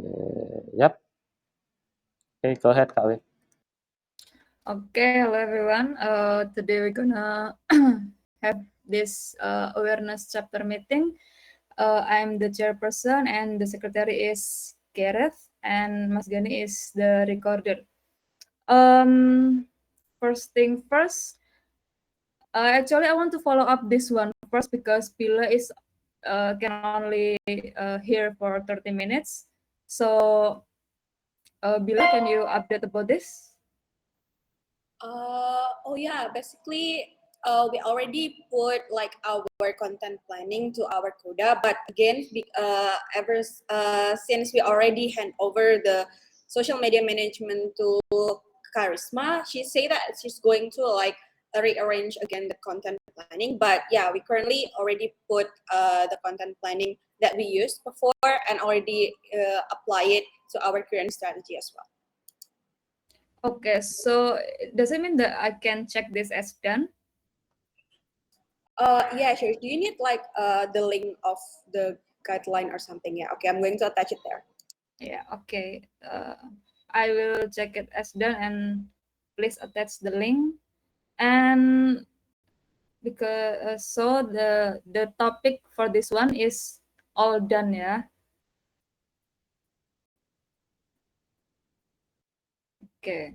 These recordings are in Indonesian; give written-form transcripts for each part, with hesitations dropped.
Yep. Okay, go ahead, Kak Win. Okay, hello everyone. Today we're gonna have this awareness chapter meeting. I'm the chairperson and the secretary is Gareth and Mas Gani is the recorder. First thing first, actually I want to follow up this one first because Pila is can only here for 30 minutes. So, Bila, can you update about this? Oh yeah, basically we already put like our content planning to our Coda, but again, since we already hand over the social media management to Charisma, she said that she's going to like rearrange again the content planning. But yeah, we currently already put the content planning that we used before and already apply it to our current strategy as well. Okay, so does it mean that I can check this as done? Yeah, sure. Do you need like the link of the guideline or something? Yeah, okay, I'm going to attach it there. Yeah, okay. I will check it as done and please attach the link. And because so the topic for this one is all done, yeah. Okay.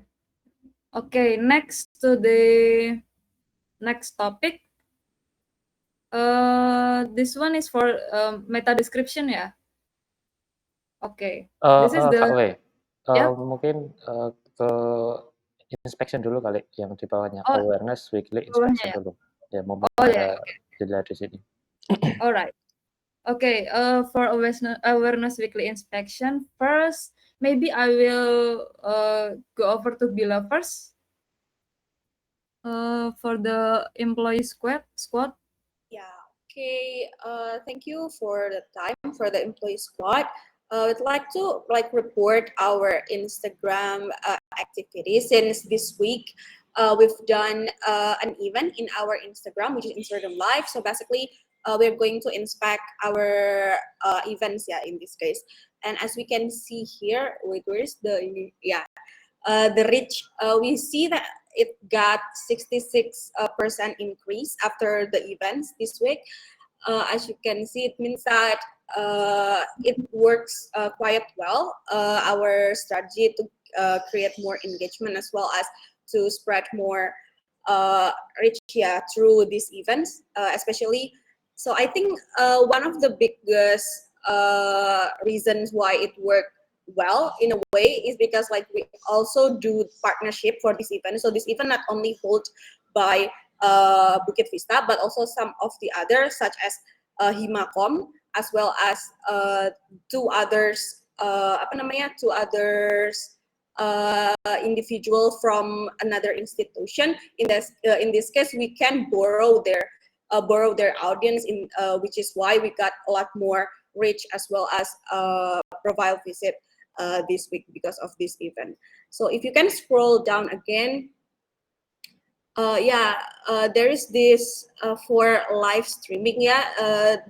Okay, next to the next topic. This one is for meta description, ya. Okay. This is the Kak Wei, yeah. mungkin ke inspection dulu kali yang di bawahnya, Oh, awareness weekly bawahnya inspection ya. dulu. Ya, mumpung Oh ya, ada okay. dilihat di sini. Alright. Okay. For awareness weekly inspection, first maybe I will go over to Bila first. For the employee squad. Yeah, okay. Thank you for the time for the employee squad. I'd like to like report our Instagram activity since this week. We've done an event in our Instagram, which is Instagram Live. So basically, we're going to inspect our events, yeah, in this case. And as we can see here, wait, where's the reach? We see that it got 66% increase after the events this week. As you can see, it means that it works quite well. Our strategy to create more engagement as well as to spread more reach, yeah, through these events, especially. So I think one of the biggest reasons why it worked well in a way is because like we also do partnership for this event. So this event not only held by Bukit Vista, but also some of the others such as Himacom, as well as two others individual from another institution. In this case, we can borrow their audience in which is why we got a lot more reach as well as profile visit this week because of this event. So if you can scroll down again, there is this for live streaming ya,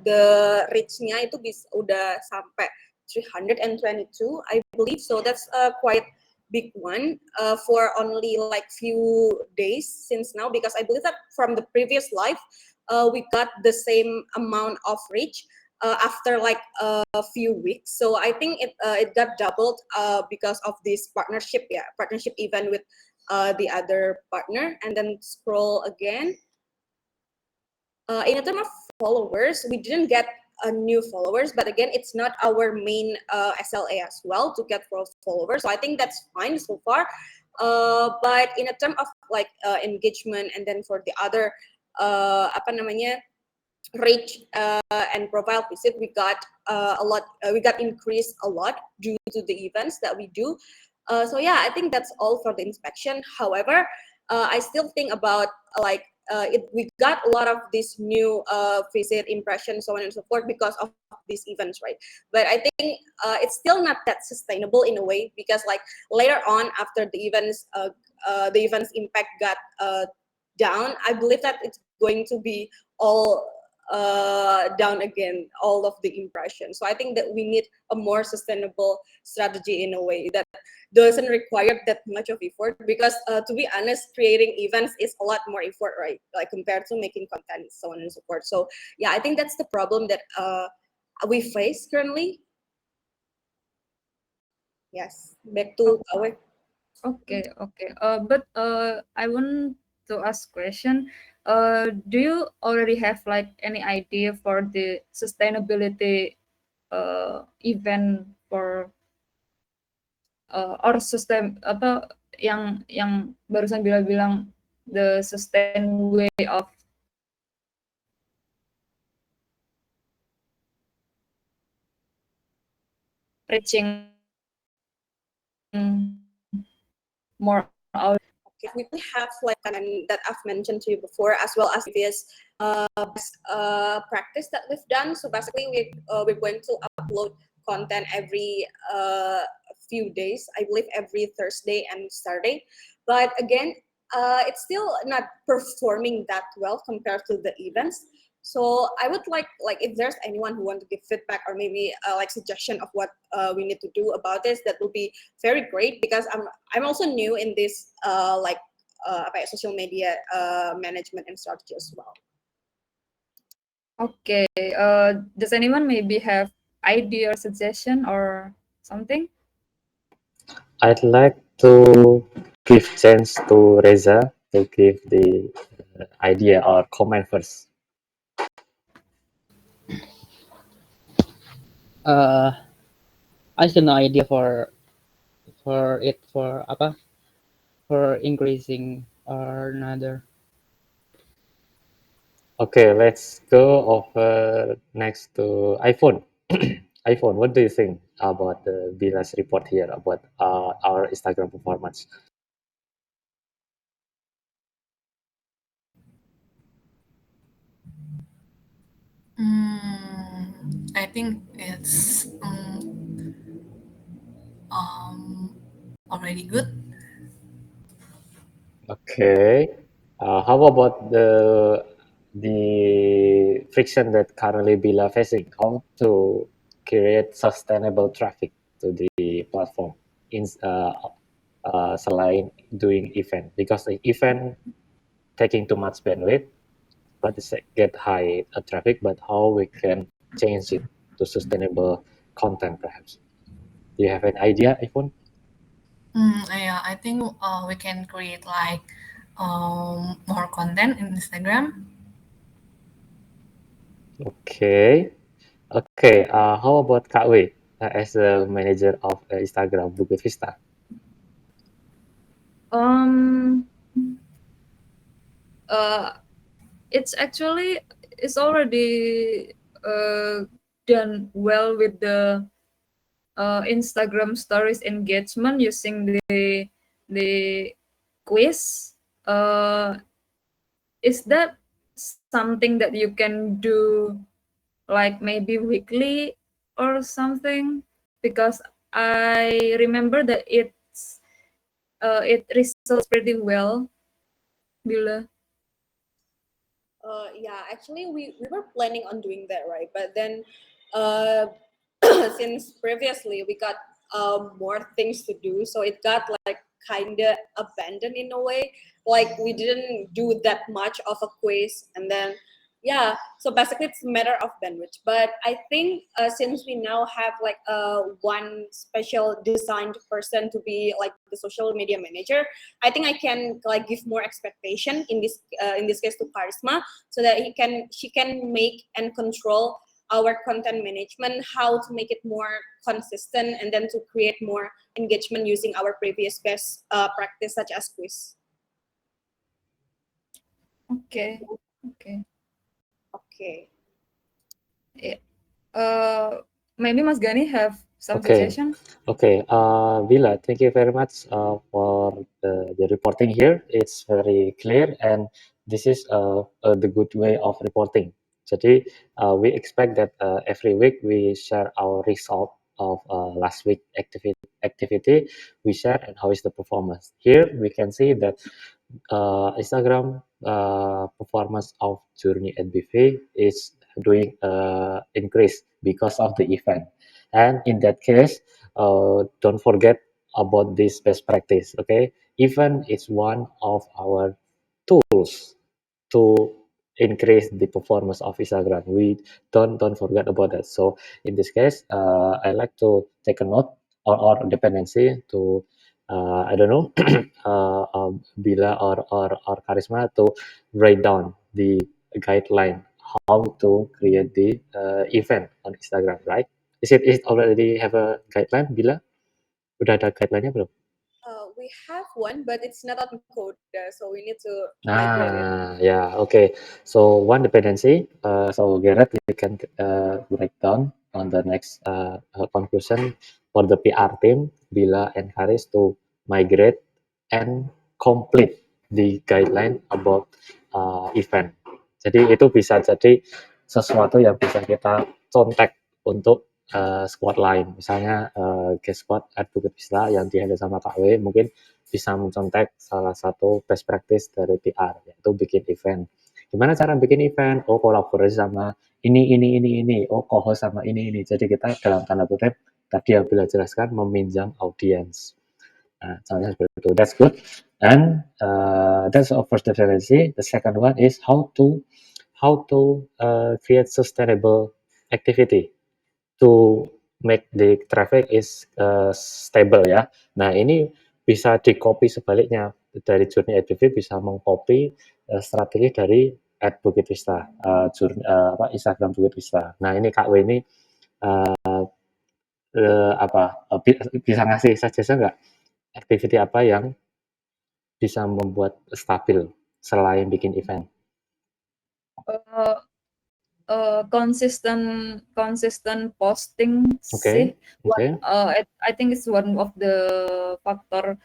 the reach-nya itu udah sampai 322 I believe, so that's quite big one for only like few days since now, because I believe that from the previous live we got the same amount of reach after like a few weeks. So I think it got doubled because of this partnership event with the other partner. And then scroll again. In terms of followers, we didn't get new followers, but again, it's not our main SLA as well to get followers. So I think that's fine so far. But in a term of like engagement, and then for the other reach and profile visit, we got a lot. We got increased a lot due to the events that we do. So yeah, I think that's all for the inspection. However, I still think about like we got a lot of this new visit impression, so on and so forth, because of these events, right? But I think it's still not that sustainable in a way, because like later on after the events impact got down, I believe that it's going to be all down again all of the impressions. So I think that we need a more sustainable strategy in a way that doesn't require that much of effort, because to be honest, creating events is a lot more effort, right? Like compared to making content, so on and so forth. So yeah, I think that's the problem that we face currently. Yes, back to Awe. Okay, okay. But I want to ask question. Do you already have like any idea for the sustainability event for or sustain apa yang barusan bilang the sustain way of reaching more audience? Okay, we have like content that I've mentioned to you before, as well as previous practice that we've done. So basically, we're going to upload content every few days. I believe every Thursday and Saturday. But again, it's still not performing that well compared to the events. So I would like if there's anyone who want to give feedback or maybe like suggestion of what we need to do about this, that would be very great, because I'm also new in this apa ya, social media management and strategy as well. Okay. Does anyone maybe have idea or suggestion or something? I'd like to give chance to Reza to give the idea or comment first. I still no idea for it for apa for increasing or another. Okay, let's go over next to iPhone. iPhone, what do you think about the Bila's report here about our Instagram performance? I think it's already good. Okay. How about the friction that currently Bila facing? How to create sustainable traffic to the platform in selain doing event, because the event taking too much bandwidth, but it's get high traffic. But how we can change it to sustainable content, perhaps? Do you have an idea, Ivon? Yeah, I think we can create like more content in Instagram. Okay. Okay. How about Kak Wei as the manager of Instagram Bukit Vista? Um, it's actually it's already done well with the Instagram stories engagement using the quiz. Is that something that you can do like maybe weekly or something? Because I remember that it results pretty well, Bila. Yeah, actually, we were planning on doing that, right? But then, since previously we got more things to do, so it got like kind of abandoned in a way. Like we didn't do that much of a quiz, and then yeah, so basically it's a matter of bandwidth. But I think since we now have like one special designed person to be like the social media manager, I think I can like give more expectation in this case to Charisma, so that she can make and control our content management, how to make it more consistent, and then to create more engagement using our previous best practice such as quiz. Okay, okay. Okay. Yeah. Maybe Mas Gani have some Okay. suggestion. Okay, Bila, thank you very much for the reporting here. It's very clear, and this is the good way of reporting. Jadi, we expect that every week we share our result of last week activity. We share and how is the performance. Here we can see that Instagram performance of journey at BV is doing increase because of the event. And in that case, don't forget about this best practice. Okay, event is one of our tools to increase the performance of Instagram. We don't forget about that. So in this case, I like to take a note or dependency to I don't know Bila or Karisma to write down the guideline how to create the event on Instagram, right? Is it already have a guideline, Bila? Udah ada guideline-nya belum? We have one, but it's not on Coda, so we need to migrate it. Yeah, okay. So one dependency. So Garrett, you can break down on the next conclusion for the PR team, Bila and Haris to migrate and complete the guideline about event. Jadi itu bisa jadi sesuatu yang bisa kita contek untuk squad lain. Misalnya guest squad Advocate Vista yang di-handle sama Kak W mungkin bisa mencontek salah satu best practice dari PR, yaitu bikin event. Gimana cara bikin event? Oh, kolaborasi sama ini. Oh, co-host sama ini. Jadi kita dalam tanda kutip, tadi yang Bila jelaskan, meminjam audiens. Nah, contohnya seperti itu. That's good. And that's our first dependency. The second one is how to create sustainable activity to make the traffic is stable ya. Nah, ini bisa di-copy sebaliknya. Dari Journey AdBV bisa meng-copy strategi dari Bukit Vista, Instagram Bukit Vista. Nah, ini Kak W ini bisa ngasih suggestion nggak? Activity apa yang bisa membuat stabil selain bikin event? Consistent posting Okay. sih. I think it's one of the faktor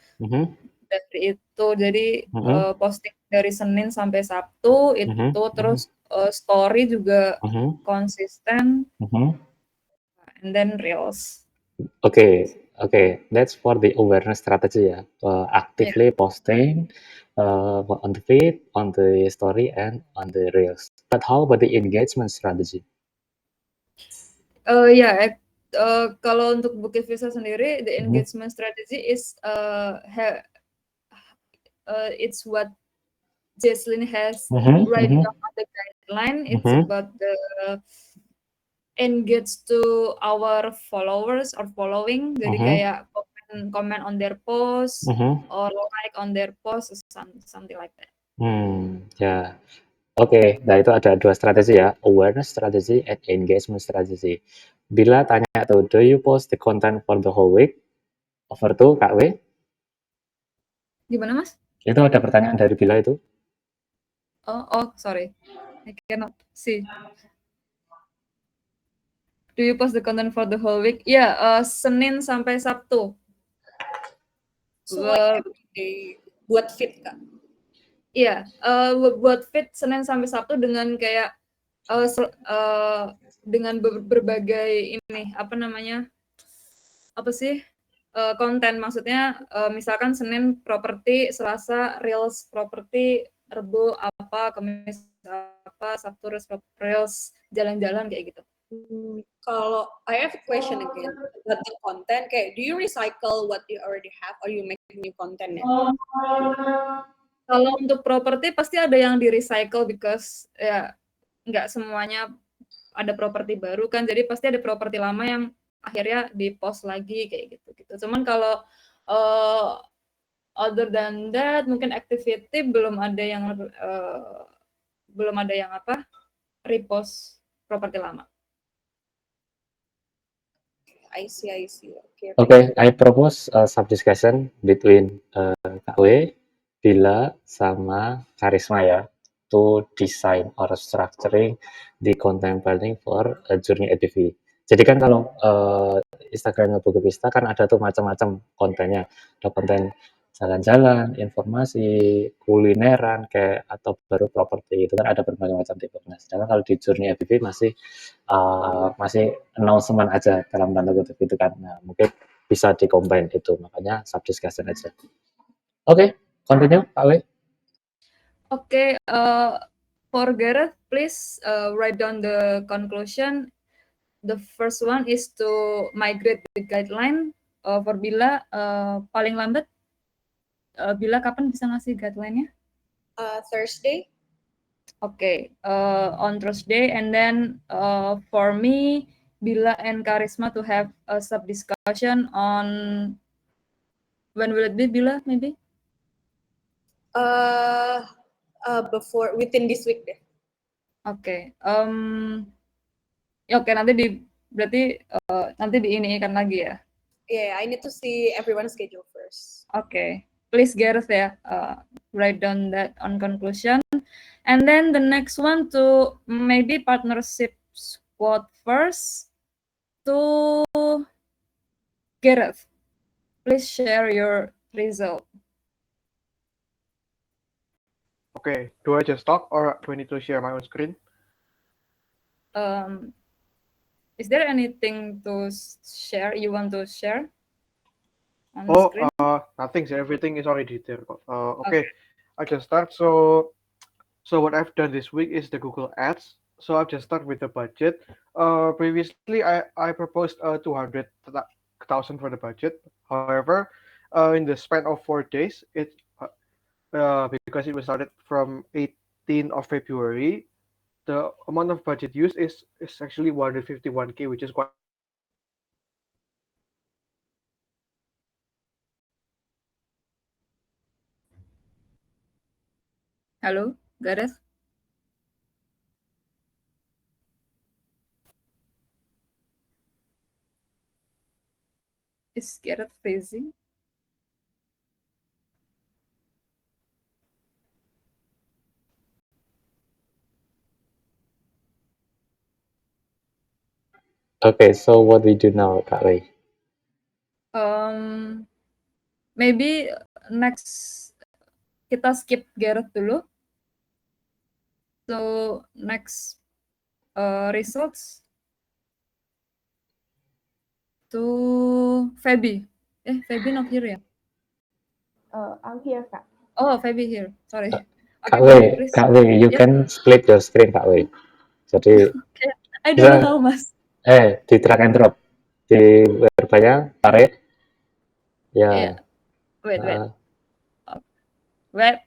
dari itu. Jadi posting dari Senin sampai Sabtu itu terus story juga konsisten, and then reels. Okay, that's for the awareness strategy ya. Actively posting on the feed, on the story, and on the reels. But how about the engagement strategy? Kalau untuk Bukit Vista sendiri, the engagement strategy is it's what Jesslyn has right down on the guideline. It's about the engage to our followers or following. Jadi kayak comment on their post or like on their post, something like that. Ya. Oke, nah itu ada dua strategi ya, awareness strategy and engagement strategy. Bila tanya tuh, do you post the content for the whole week? Over to Kak W. Gimana, Mas? Itu ada pertanyaan dari Bila itu. Oh, sorry. I cannot see. Do you post the content for the whole week? Senin sampai Sabtu. So like every day buat fit Kak? Iya, buat fit Senin sampai Sabtu dengan kayak dengan berbagai ini konten. Maksudnya misalkan Senin properti, Selasa reels properti, Rebo Kamis Sabtu reels jalan-jalan kayak gitu. Kalau I have a question again about the content, kayak do you recycle what you already have or you make new content ya? Kalau untuk properti pasti ada yang di recycle because ya nggak semuanya ada properti baru kan, jadi pasti ada properti lama yang akhirnya di post lagi kayak gitu. Cuman kalau other than that mungkin activity belum ada yang repost properti lama. I see. Okay, I propose sub discussion between Kak W, Bila, sama Karisma ya, to design or structuring the content planning for Journey AdBV. Jadi kan kalau Instagramnya Bukit Vista kan ada tuh macam-macam kontennya, ada konten jalan-jalan, informasi, kulineran kayak atau baru properti itu kan ada berbagai macam tipe. Nah, sedangkan kalau di Journey AdBV masih announcement aja dalam tanda kutip itu kan. Nah, mungkin bisa di-combine itu, makanya sub discussion aja. Oke, continue Pak W. Okay, for Gareth, please write down the conclusion. The first one is to migrate the guideline. For Bila, paling lambat, Bila kapan bisa ngasih guideline-nya? Thursday. Okay, on Thursday, and then for me, Bila and Karisma to have a sub discussion on when will it be, Bila, maybe? Before within this week deh. Oke, ya oke nanti berarti nanti diinikan lagi ya. Yeah, I need to see everyone's schedule first. Okay, please Gareth ya, write down that on conclusion, and then the next one to maybe partnership squad first to Gareth. Please share your result. Okay, do I just talk or do I need to share my own screen? Is there anything to share you want to share on the Oh, screen? nothing. So everything is already there. Okay, I can start. So what I've done this week is the Google Ads. So I've just started with the budget. Previously I proposed 200,000 for the budget. However, in the span of 4 days, because it was started from 18th of February, the amount of budget used is actually 151K, which is quite. Halo, Gareth? Is Gareth freezing? Okay, so what we do now, Kak Lei? Maybe next kita skip Gareth dulu. So next results to Feby. Feby not here ya? I'm here, Kak. Oh, Feby here. Sorry. Kak Okay, Lei, Feby, please. Kak Lei, you Yeah. can split your screen, Kak Lei. Jadi I don't know how, Mas. di drag and drop di webnya tarik. Ya. Yeah. Wait.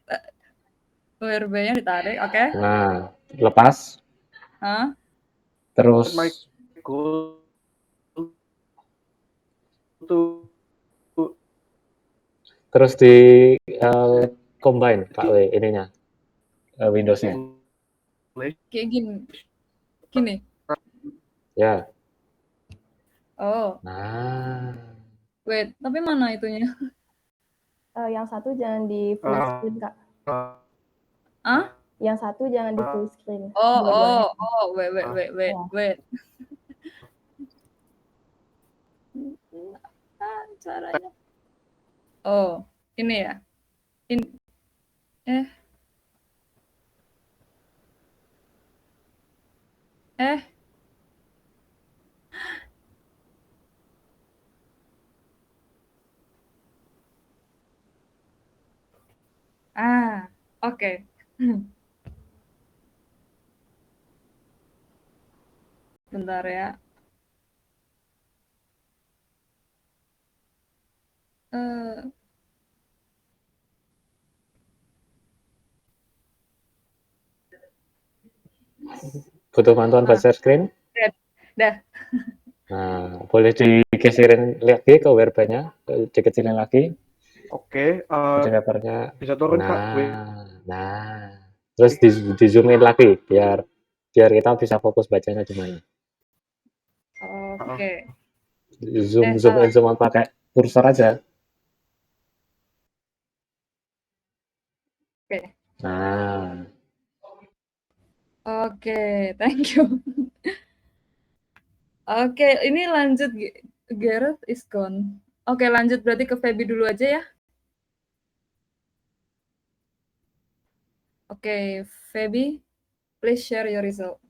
WRB-nya ditarik, oke. Nah, lepas. Terus My goal to terus di combine Kak Lei ininya Windows-nya. Kayak gini. Ya. Oh. Nah. Wait, tapi mana itunya? Yang satu jangan di full screen, Kak. Yang satu jangan di full screen. Wait. Caranya. Oh, ini ya. Oke. Bentar ya. Butuh bantuan share screen? Dah. Nah, boleh digeserin lagi ke webnya, dikecilin lagi. Oke. Jadi lebarnya. Bisa turun, Kak. Nah. Terus di zoomin lagi biar kita bisa fokus bacanya di mana. Oke. Zoom out pakai kursor aja. Oke. Nah. Oke, thank you. Oke, ini lanjut. Gareth is gone. Oke, lanjut berarti ke Feby dulu aja ya. Oke, Feby, please share your result.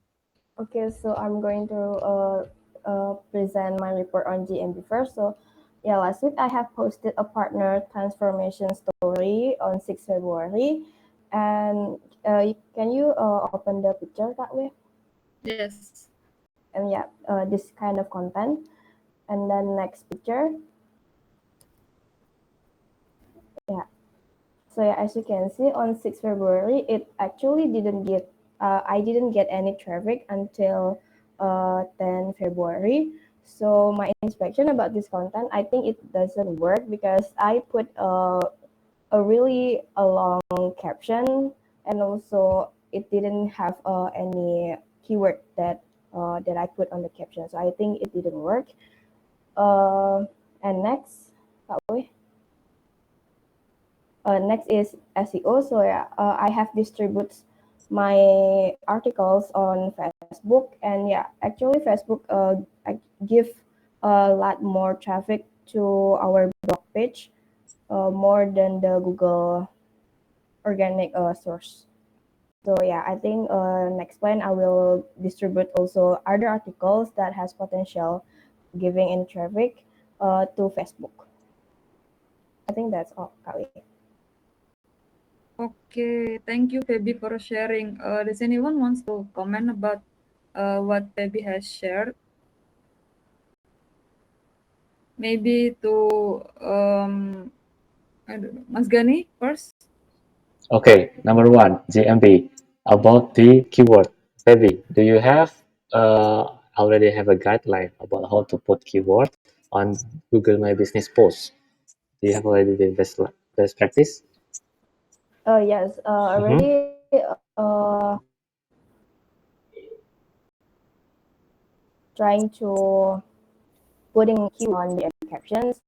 Okay, so I'm going to present my report on GMB first. So yeah, last week I have posted a partner transformation story on 6 February. And can you open the picture that way? Yes. And yeah, this kind of content. And then next picture. Yeah. So yeah, as you can see on 6th February, it actually didn't get, I didn't get any traffic until 10 February. So my inspection about this content, I think it doesn't work because I put a really a long caption, and also it didn't have any keyword that that I put on the caption. So I think it didn't work. And next, next is SEO. So yeah, I have distributed my articles on Facebook, and yeah, actually Facebook I give a lot more traffic to our blog page, more than the Google organic source. So yeah, I think next plan I will distribute also other articles that has potential giving in traffic to Facebook. I think that's all, Kali. Okay, thank you, Feby, for sharing. Does anyone wants to comment about what Feby has shared? Maybe to I don't know, Mas Gani first. Okay, number one, JMB, about the keyword. Baby, do you have already have a guideline about how to put keyword on Google My Business post? Do you have already the best practice? Yes, Mhm. already trying to putting keyword on the captions.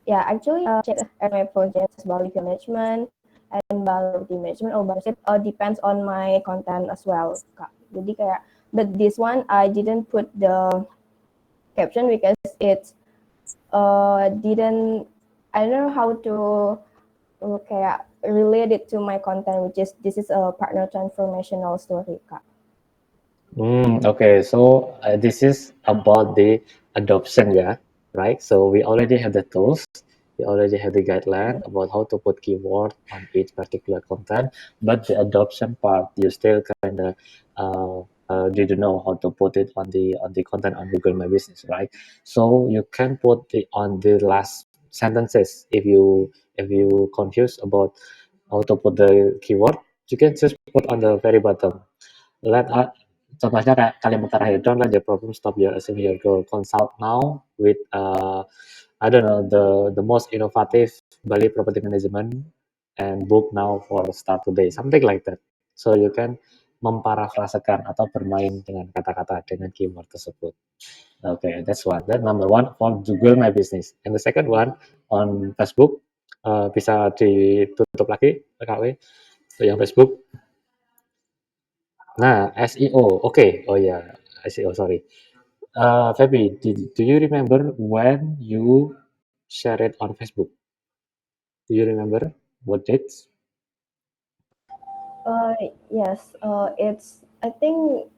Yeah, actually, check at my projects about review management and value management or budget depends on my content as well, Kak. Jadi kayak, but this one I didn't put the caption because it didn't, I don't know how to kayak relate it to my content, which is this is a partner transformational story, Kak. Okay, so this is about the adoption, yeah, right? So we already have the tools, we already have the guideline about how to put keyword on each particular content, but the adoption part, you still kind of didn't know how to put it on the content on Google My Business, right? So you can put it on the last sentences if you confused about how to put the keyword, you can just put on the very bottom. Let Contohnya kayak kalimat terakhir, don't let your problem stop your achieving your goal. Consult now with I don't know the most innovative Bali property management and book now for start today, something like that. So you can memparafrasekan atau bermain dengan kata-kata dengan keyword tersebut. Okay, that's one. That number one for Google My Business. And the second one on Facebook, bisa ditutup lagi KW yang Facebook. Nah, SEO. Okay. Oh yeah, SEO. Sorry. Feby, do you remember when you share it on Facebook? Do you remember what dates? Yes, it's I think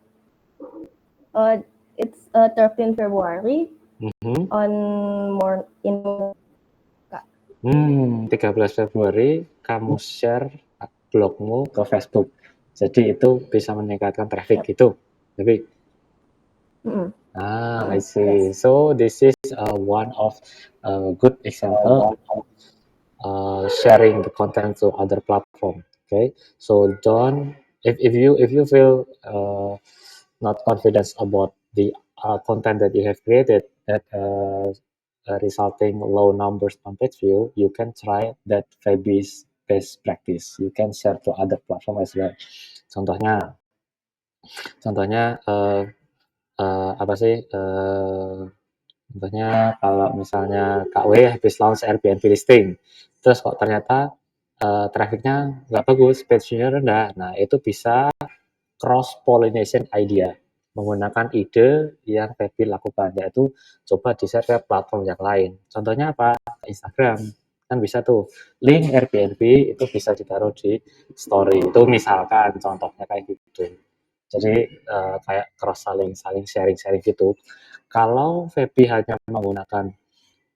it's 13 February Mhm. on more in 13 Februari kamu share blogmu ke Facebook. Jadi itu bisa meningkatkan traffic yep. itu. Tapi Mm-mm. I see. Yes. So this is one of good example sharing the content to other platform. Okay, so don't if you feel not confident about the content that you have created that resulting low numbers on page view, you can try that Fabi's best practice. You can share to other platform as well. Contohnya, contohnya apa sih? Contohnya kalau misalnya Kak W habis launch Airbnb listing, terus kok ternyata trafficnya nggak bagus, page-nya rendah. Nah, itu bisa cross-pollination idea, menggunakan ide yang Feby lakukan, yaitu coba di-share ke platform yang lain. Contohnya apa? Instagram. Kan bisa tuh, link Airbnb itu bisa ditaruh di story. Itu misalkan contohnya kayak gitu. Jadi kayak cross saling sharing gitu. Kalau Feby hanya menggunakan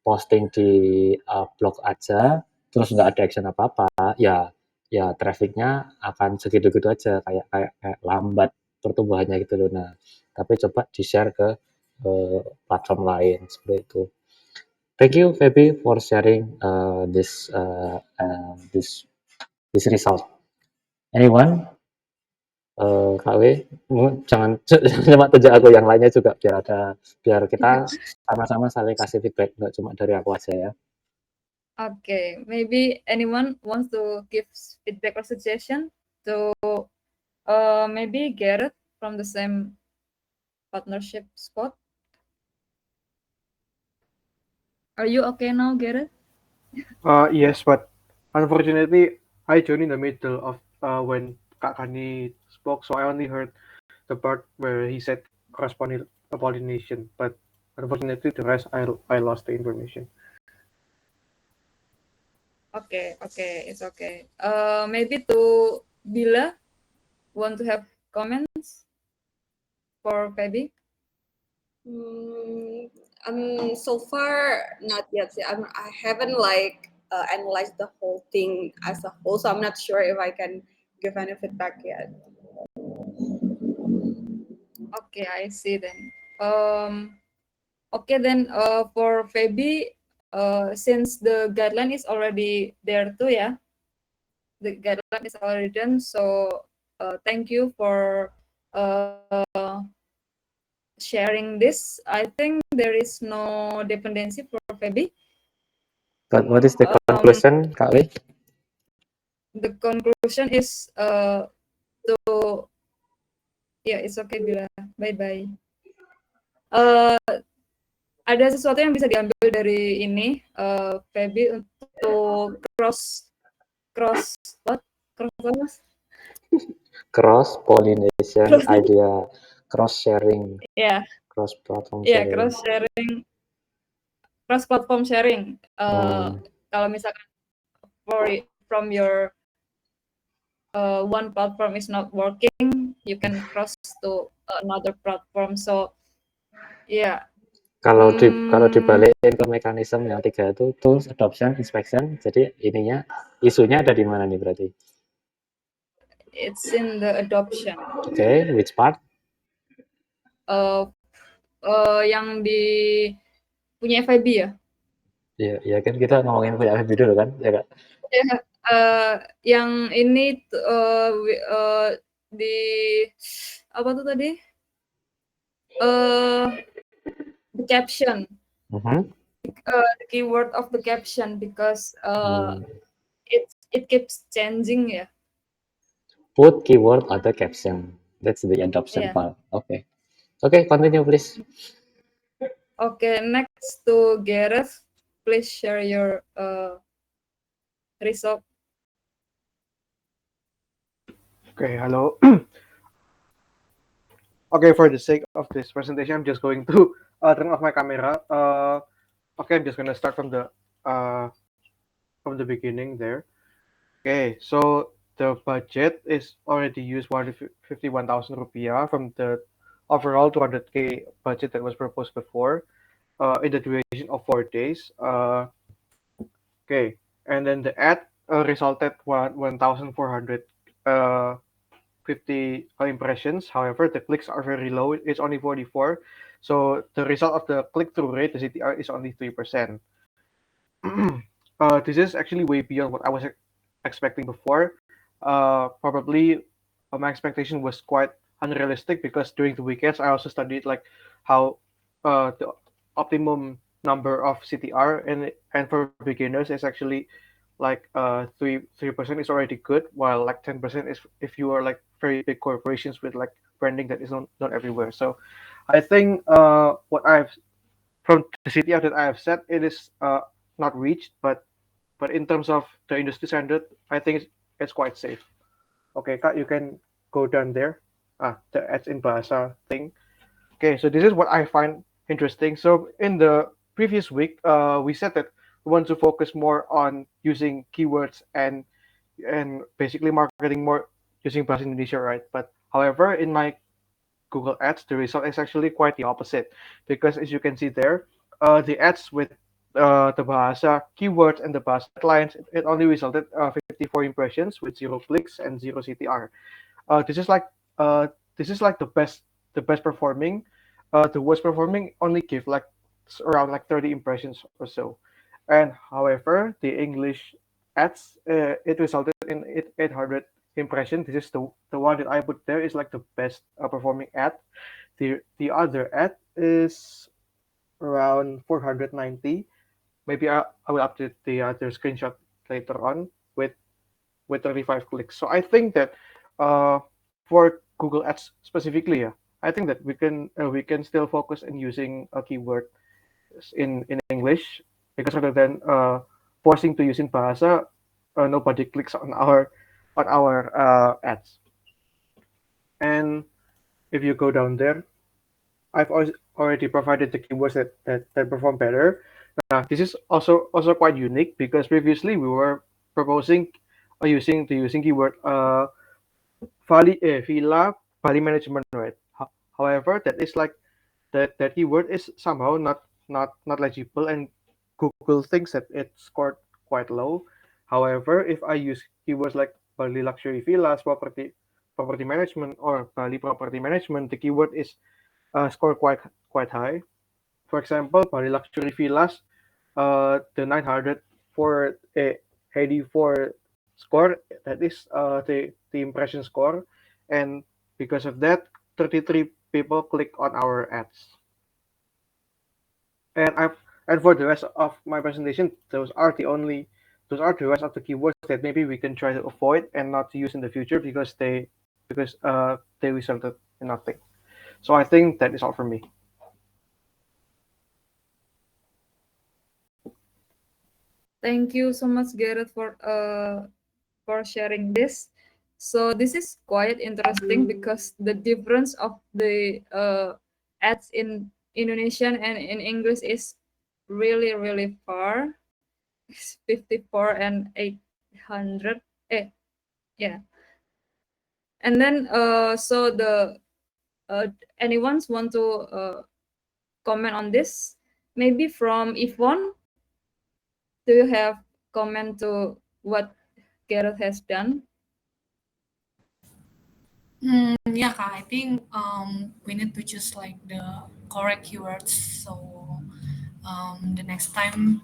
posting di blog aja, terus nggak ada action apa-apa, ya trafficnya akan segitu-gitu aja, kayak lambat pertumbuhannya gitu loh. Nah, tapi coba di-share ke platform lain seperti itu. Thank you, Feby, for sharing this result. Anyone? KW, jangan cuma tunjuk aku, yang lainnya juga biar kita sama-sama saling kasih feedback, nggak cuma dari aku aja ya. Okay, maybe anyone wants to give feedback or suggestion to maybe Gareth from the same partnership squad. Are you okay now, Gareth? Yes, but unfortunately, I joined in the middle of when Kak Kani spoke, so I only heard the part where he said cross pollination, but unfortunately, the rest I lost the information. Okay, it's okay. Maybe to Bila, want to have comments for Feby? So far not yet. I haven't like analyzed the whole thing as a whole, so I'm not sure if I can give any feedback yet. Okay, I see then. Okay then, for Feby, since the guideline is already there too, yeah, the guideline is already done. So thank you for sharing this. I think there is no dependency for Feby. But what is the conclusion, Kak Wei? The conclusion is yeah, it's okay Bila. Bye bye. Ada sesuatu yang bisa diambil dari ini, Feby, untuk cross pollination idea, cross sharing, yeah, cross platform yeah, sharing. cross platform sharing. Kalau misalkan from your one platform is not working, you can cross to another platform. So yeah. Kalau dibalikin ke mekanisme yang 3 itu, tools, adoption, inspection, jadi isunya ada di mana nih berarti? It's in the adoption. Okay, which part? Yang di punya FIB ya? Iya kan kita ngomongin punya FIB dulu kan, ya Kak? Yang ini di apa tuh tadi? The caption. The keyword of the caption, because it keeps changing ya. Put keyword on the caption. That's the adoption part. Okay, continue please. Okay, next to Gareth, please share your result. Okay, hello. Okay, for the sake of this presentation, I'm just going to turn off my camera. Okay, I'm just gonna start from the beginning there. Okay, so the budget is already used 151,000 rupiah from the overall 200K budget that was proposed before, in the duration of 4 days. Okay, and then the ad resulted 1,450 impressions. However, the clicks are very low. It's only 44. So the result of the click-through rate, the CTR, is only 3%. This is actually way beyond what I was expecting before. Probably my expectation was quite unrealistic, because during the weekends I also studied like how the optimum number of CTR and for beginners is actually like 3% is already good, while like 10% is if you are like very big corporations with like branding that is not everywhere. So I think what I've from the CTR that I have set, it is not reached, but in terms of the industry standard, I think it's quite safe. Okay, Kak, you can go down there. The ads in Bahasa thing. Okay, so this is what I find interesting. So in the previous week, we said that we want to focus more on using keywords and basically marketing more using Bahasa Indonesia, right? But however, in my Google Ads, the result is actually quite the opposite, because as you can see there, the ads with the Bahasa keywords and the Bahasa headlines, it only resulted 54 impressions with 0 clicks and 0 CTR. Uh, this is like uh, this is like the best performing. The worst performing only give like around like 30 impressions or so. And however, the English ads, it resulted in 800 impression. This is the one that I put there is like the best performing ad. The other ad is around 490. Maybe I will update the other screenshot later on with 35 clicks. So I think that for Google Ads specifically, yeah, I think that we can still focus on using a keyword in English because rather than forcing to use in Bahasa, nobody clicks on our ads. And if you go down there, I've already provided the keywords that perform better. This is also quite unique because previously we were proposing using keyword villa Bali management, right? However, that is like that keyword is somehow not legible, and Google thinks that it scored quite low. However, if I use keywords like Bali luxury villas, property management, or Bali property management, the keyword is score quite high. For example, Bali luxury villas, the 900 for a 84 score, that is the impression score, and because of that, 33 people click on our ads. And I've and for the rest of my presentation, those are the rest of the keywords that maybe we can try to avoid and not to use in the future because they resulted in nothing. So I think that is all from me. Thank you so much, Gareth, for sharing this. So this is quite interesting because the difference of the ads in Indonesian and in English is really far. It's 54 and 800. Yeah. And then so the anyone's want to comment on this? Maybe from Yvonne, do you have comment to what Gareth has done? Yeah, Kak, I think we need to choose like the correct keywords. So the next time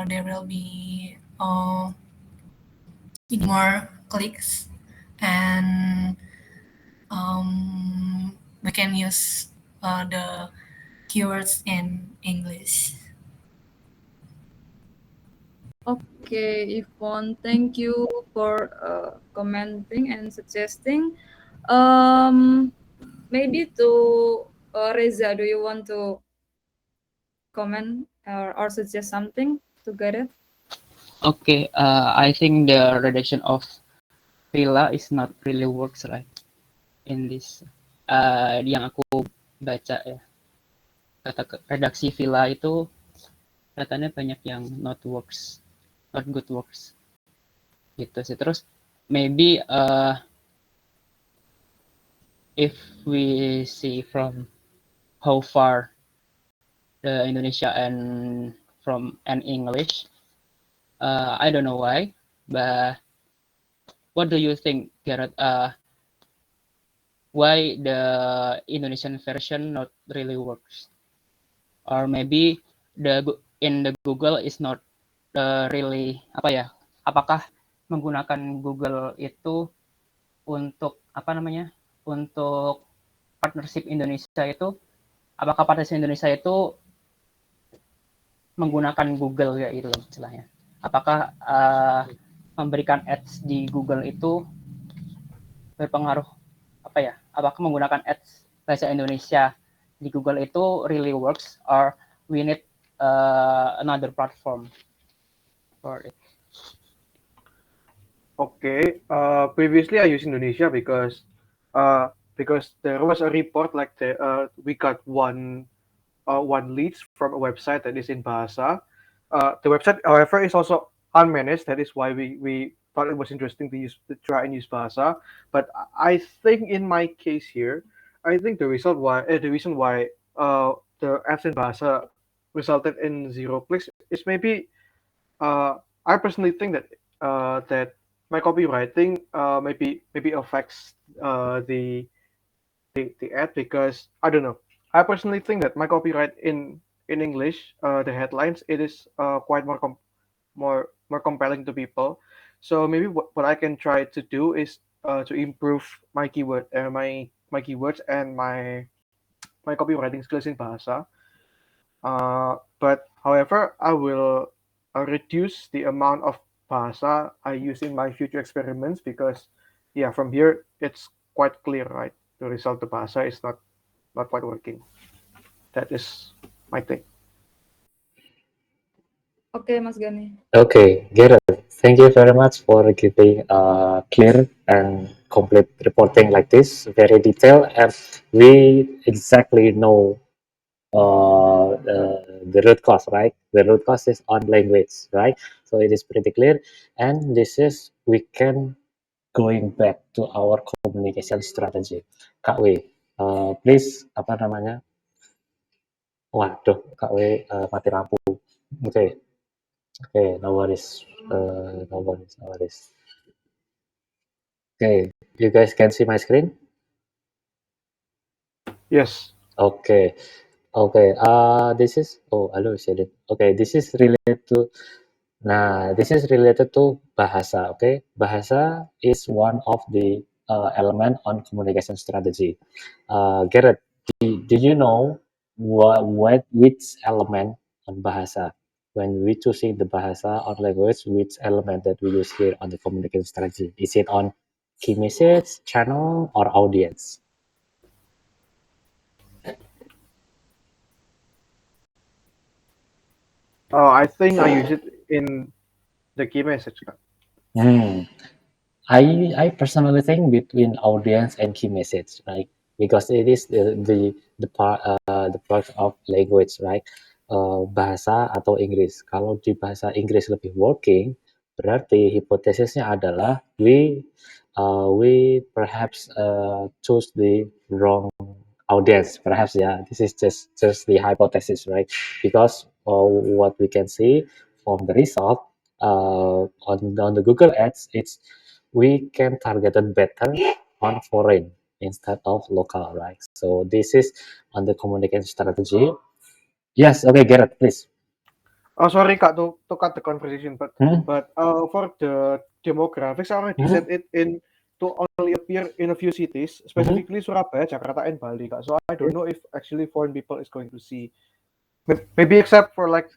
there will be more clicks, and we can use the keywords in English. Okay, Yvonne, thank you for commenting and suggesting. Maybe to Reza, do you want to comment or suggest something to Gareth? Okay, I think the redaction of villa is not really works right in this. Yang aku baca ya, redaksi villa itu katanya banyak yang not good works gitu sih. Terus maybe if we see from how far the Indonesia and from an English, I don't know why, but what do you think, Gareth? Why the Indonesian version not really works? Or maybe in the Google is not really apa ya? Apakah menggunakan Google itu untuk apa namanya? Untuk partnership Indonesia itu, apakah partnership Indonesia itu menggunakan Google ya itu istilahnya? Apakah memberikan ads di Google itu berpengaruh apa ya? Apakah menggunakan ads bahasa Indonesia di Google itu really works, or we need another platform for it? Okay. Previously I used Indonesia because there was a report like we got one leads from a website that is in Bahasa. The website, however, is also unmanaged. That is why we thought it was interesting to try and use Bahasa. But I think in my case here, I think the reason why the ads in Bahasa resulted in 0 clicks is maybe I personally think that that my copywriting maybe affects the ad, because I don't know. I personally think that my copyright in English, the headlines, it is quite more compelling to people. So maybe what I can try to do is to improve my keywords and my copywriting skills in bahasa. But however, I will reduce the amount of bahasa I use in my future experiments, because yeah, from here it's quite clear, right? The result of bahasa is not quite working. That is my thing. Oke, Mas Gani. Okay, Gareth, thank you very much for giving clear and complete reporting like this, very detailed, and we exactly know the root cause, right? The root cause is on language, right? So it is pretty clear, and this is we can going back to our communication strategy. Kak W, please apa namanya? Waduh, Kak W mati lampu. Oke, oke, no worries, no worries, no worries. Okay, you guys can see my screen? Yes. Okay, okay. This is hello Sheldon. Okay, this is related to. Nah, this is related to bahasa. Okay, bahasa is one of the element on communication strategy. Garrett, do you know which element on bahasa when we choosing the bahasa or language, which element that we use here on the communication strategy? Is it on key message, channel, or audience? I think I use it in the key message, Kak. I personally think between audience and key message, right? Because it is the part of language, right? Bahasa atau Inggris. Kalau di bahasa Inggris lebih working, berarti hipotesisnya adalah we perhaps choose the wrong audience. Perhaps, yeah. This is just the hypothesis, right? Because what we can see from the result on the Google Ads, we can target it better on foreign instead of local, right? So this is on the communication strategy. Yes, okay, Garrett, please. Oh, sorry, Kak, to cut the conversation, but Hmm? for the demographics, I already Mhm. set it in to only appear in a few cities, specifically Surabaya, Jakarta, and Bali, Kak. So I don't know if actually foreign people is going to see, maybe except for like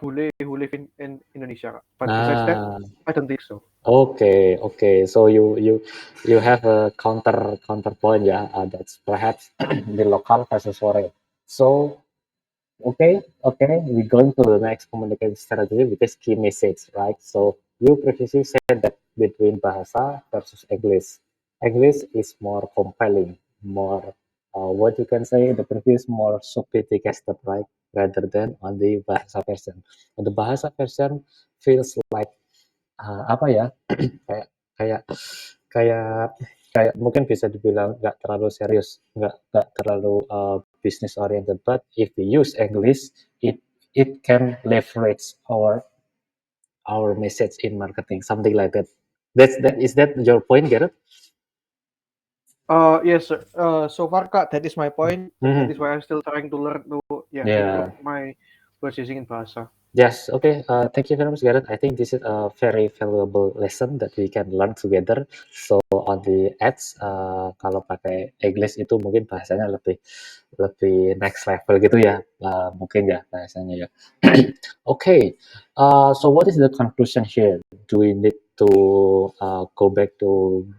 bule who live in Indonesia, Kak. But besides that, I don't think so. Okay, okay. So you have a counterpoint, yeah. That's perhaps the local versus foreign. So okay, okay. We're going to the next communication strategy, which is key message, right? So you previously said that between bahasa versus English, English is more compelling, more what you can say the previous more sophisticated, right? Rather than on the bahasa version. On the bahasa version feels like apa ya? kayak kayak kayak kayak mungkin bisa dibilang nggak terlalu serius, nggak terlalu business oriented. But if we use English, it can leverage our message in marketing, something like that. Is that your point, Gareth? Yes, sir. So far, Kak, that is my point. That Mhm. is why I'm still trying to learn to improve Yeah. my purchasing in bahasa. Yes, okay. Thank you very much, Gareth. I think this is a very valuable lesson that we can learn together. So on the ads, kalau pakai English itu mungkin bahasanya lebih lebih next level gitu ya, mungkin ya bahasanya ya. Okay, so what is the conclusion here? Do we need to go back to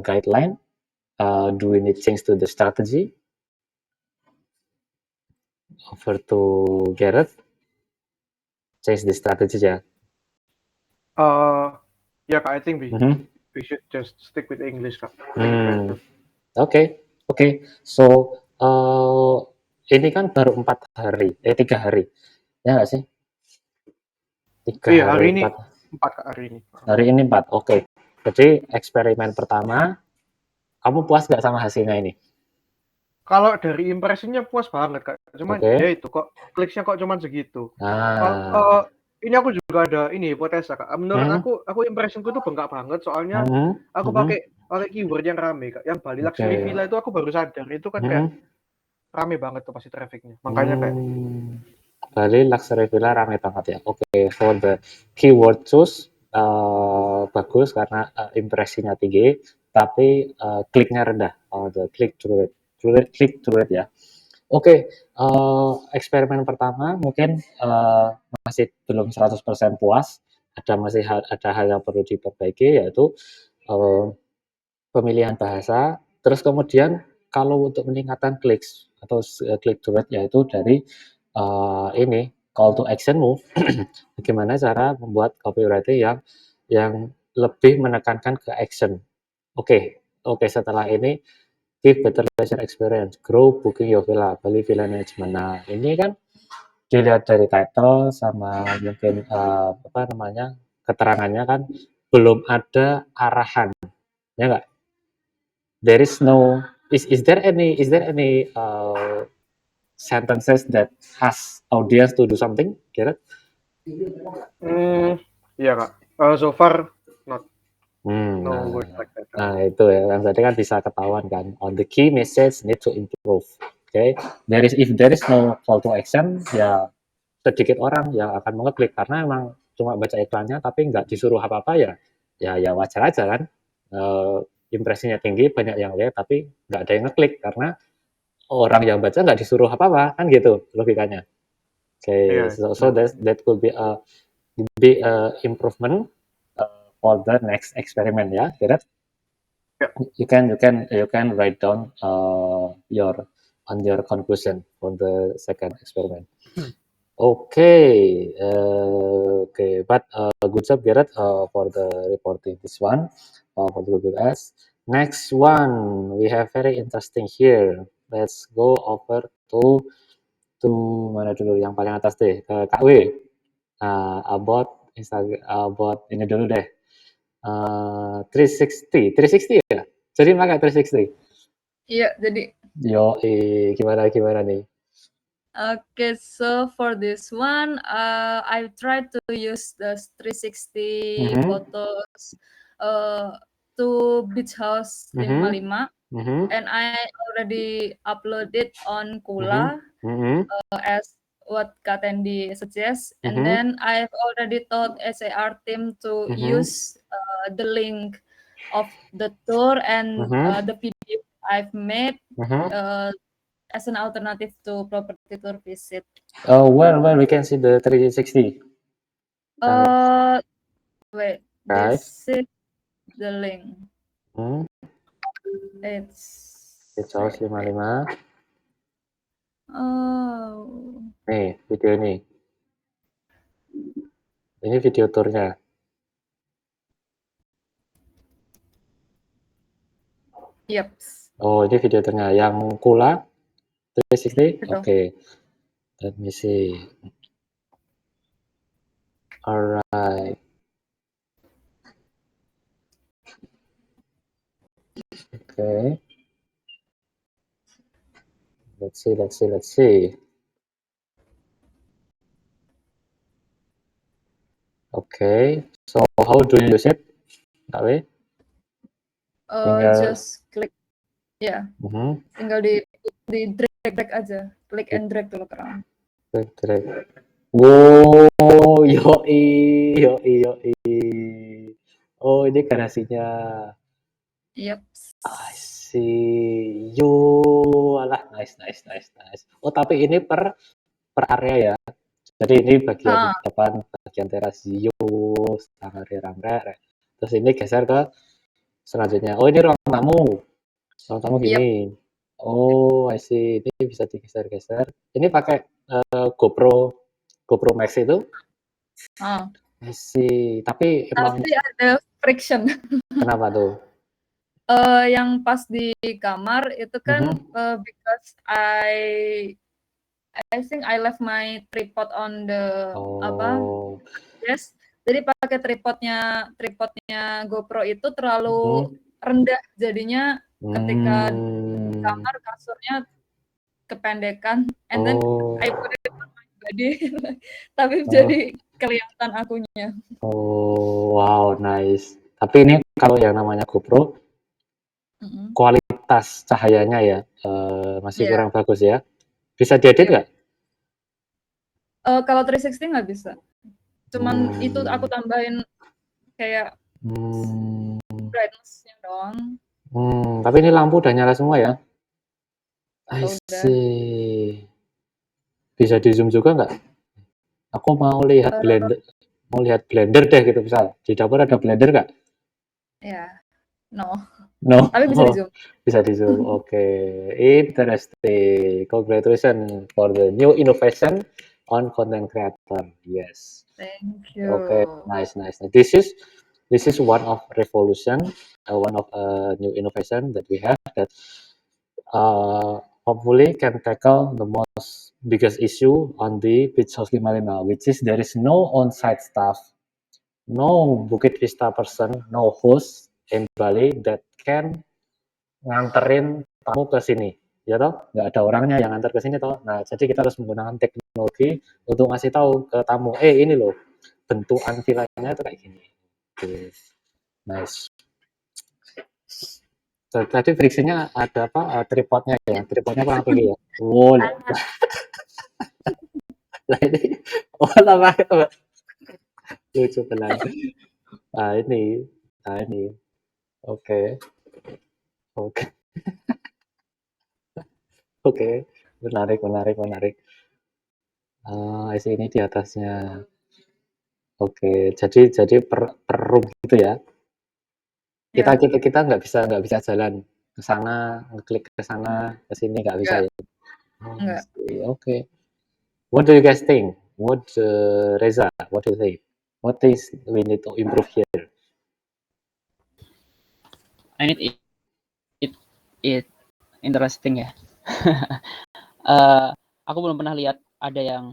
guideline? Do we need change to the strategy? Over to Gareth. Change the strategy ya. Yeah, Kak, I think Mhm. we should just stick with English, Kak. Hmm. Oke, oke. So, ini kan baru 4 hari, 3 hari, ya nggak sih? 3 Iya, hari, hari ini 4 4, Kak, hari ini. hari ini 4, oke. Jadi eksperimen pertama, kamu puas nggak sama hasilnya ini? Kalau dari impresinya puas banget Kak. Cuman Oke. ya itu kok kliknya kok cuman segitu. Ah. Ini aku juga ada ini hipotesa Kak. Menurut Hmm. aku impressionku tuh bengkak banget soalnya Mhm. aku Mhm. pakai keyword yang rame Kak. Yang Bali Oke. Luxury Villa itu aku baru sadar itu kan kayak Mhm. rame banget tuh pasti trafficnya. Makanya kayak Bali Luxury Villa rame banget ya. Oke, for the keyword choose bagus karena impresinya tinggi, tapi kliknya rendah. The click through rate ya. Oke, eksperimen pertama mungkin masih belum 100% puas. Ada hal yang perlu diperbaiki yaitu pemilihan bahasa. Terus kemudian kalau untuk meningkatkan clicks atau click through rate yaitu dari ini call to actionmu. Bagaimana cara membuat copywriting yang lebih menekankan ke action. Oke, setelah ini give better leisure experience, grow booking your villa, Bali Villa Management. Nah, ini kan dilihat dari title sama mungkin apa namanya keterangannya kan belum ada arahan, ya nggak? There is no is there any sentences that ask audience to do something? Gerard? iya Kak. So far not no Nah, words like that. Kak. nah itu ya, yang tadi kan bisa ketahuan kan. On the key message need to improve. Oke, if there is no call to action, ya sedikit orang yang akan mengeklik karena emang cuma baca iklannya tapi nggak disuruh apa-apa ya wajar aja kan. Impresinya tinggi, banyak yang lihat tapi nggak ada yang ngeklik karena orang yang baca nggak disuruh apa-apa kan gitu logikanya. Iya. So that could be a improvement for the next experiment ya, Gerard. Yeah. You can write down your conclusion for the second experiment. Okay, but good job, Gerard, for the reporting this one for the Google Ads. Next one, we have very interesting here. Let's go over to mana dulu yang paling atas deh, ke Kak W. About Instagram, about ini dulu deh. 360 ya? Jadi pakai 360? Iya, jadi. Yo, gimana nih? Okay, so for this one, I tried to use the 360 photos to Beach House 55, and I already uploaded on Kula as what Katendi suggests, and then I've already told SAR team to use the link of the tour and the video I've made as an alternative to property tour visit. Where we can see the 360? Wait, Right. this is the link. It's Beach House 55. Oh. Nih, video ini. Ini video tournya. Yep. Oh, ini video tournya. Yang Kula 360? Oke. Let me see. Alright. Okay. Let's see. Okay. So how do you use it? Kak W? Just click. Ya. Tinggal di drag aja. Click and drag to look around. Drag. Wow, yoi. Oh, ini garasinya. Yep. I see. Yo, alah, nice. Oh, tapi ini per area ya. Jadi ini bagian depan, bagian teras. Yo, rame. Terus ini geser ke selanjutnya. Oh, ini ruang tamu. Ruang tamu gini. Oh, I see. Ini bisa digeser-geser. Ini pakai GoPro Max itu. I see. Tapi ada friction. Kenapa tuh? Yang pas di kamar itu kan because I think I left my tripod on the yes. Jadi pakai tripodnya GoPro itu terlalu rendah, jadinya ketika di kamar kasurnya kependekan, and then I Oh, put it on my body, tapi oh, jadi kelihatan akunya. oh, wow, nice. Tapi ini kalau yang namanya GoPro, Mm-mm. kualitas cahayanya ya masih Iya. kurang bagus ya. Bisa diedit Iya. nggak? Kalau 360 nggak bisa. Cuman itu aku Hmm, tambahin kayak hmm, brightness-nya doang. tapi ini lampu udah nyala semua ya? I Kalau udah see. Bisa di zoom juga nggak? Aku mau lihat eh, blender deh gitu misal. Di dapur ada blender nggak? ya no, No, tapi bisa di zoom. bisa di zoom. Oke, interesting. Congratulations for the new innovation on content creator. Yes. Thank Okay, you. nice, nice. This is one of revolution, one of new innovation that we have that hopefully can tackle the most biggest issue on the Beach House 55, which is there is no on-site staff, no Bukit Vista person, no host in Bali that can nganterin tamu ke sini. Ya toh, nggak ada orangnya yang nganter ke sini toh. Nah, jadi kita harus menggunakan teknologi untuk ngasih tahu ke tamu, ini loh, bentukan villanya itu kayak gini. Oke, nice. Tadi friksinya ada apa? Tripodnya ya, tripodnya kurang tinggi ya. Wow, lah ini, tambah lucu benar. Nah ini, oke, oke, oke, menarik, menarik, menarik. Ini di atasnya. Oke, jadi per room gitu ya. Kita Ya, kita kita nggak bisa jalan ke sana, ngeklik ke sana, ke sini nggak bisa enggak, ya. I enggak. see. Oke. What do you guys think? Reza, what do you think? What things we need to improve here? I need it interesting ya. Aku belum pernah lihat ada yang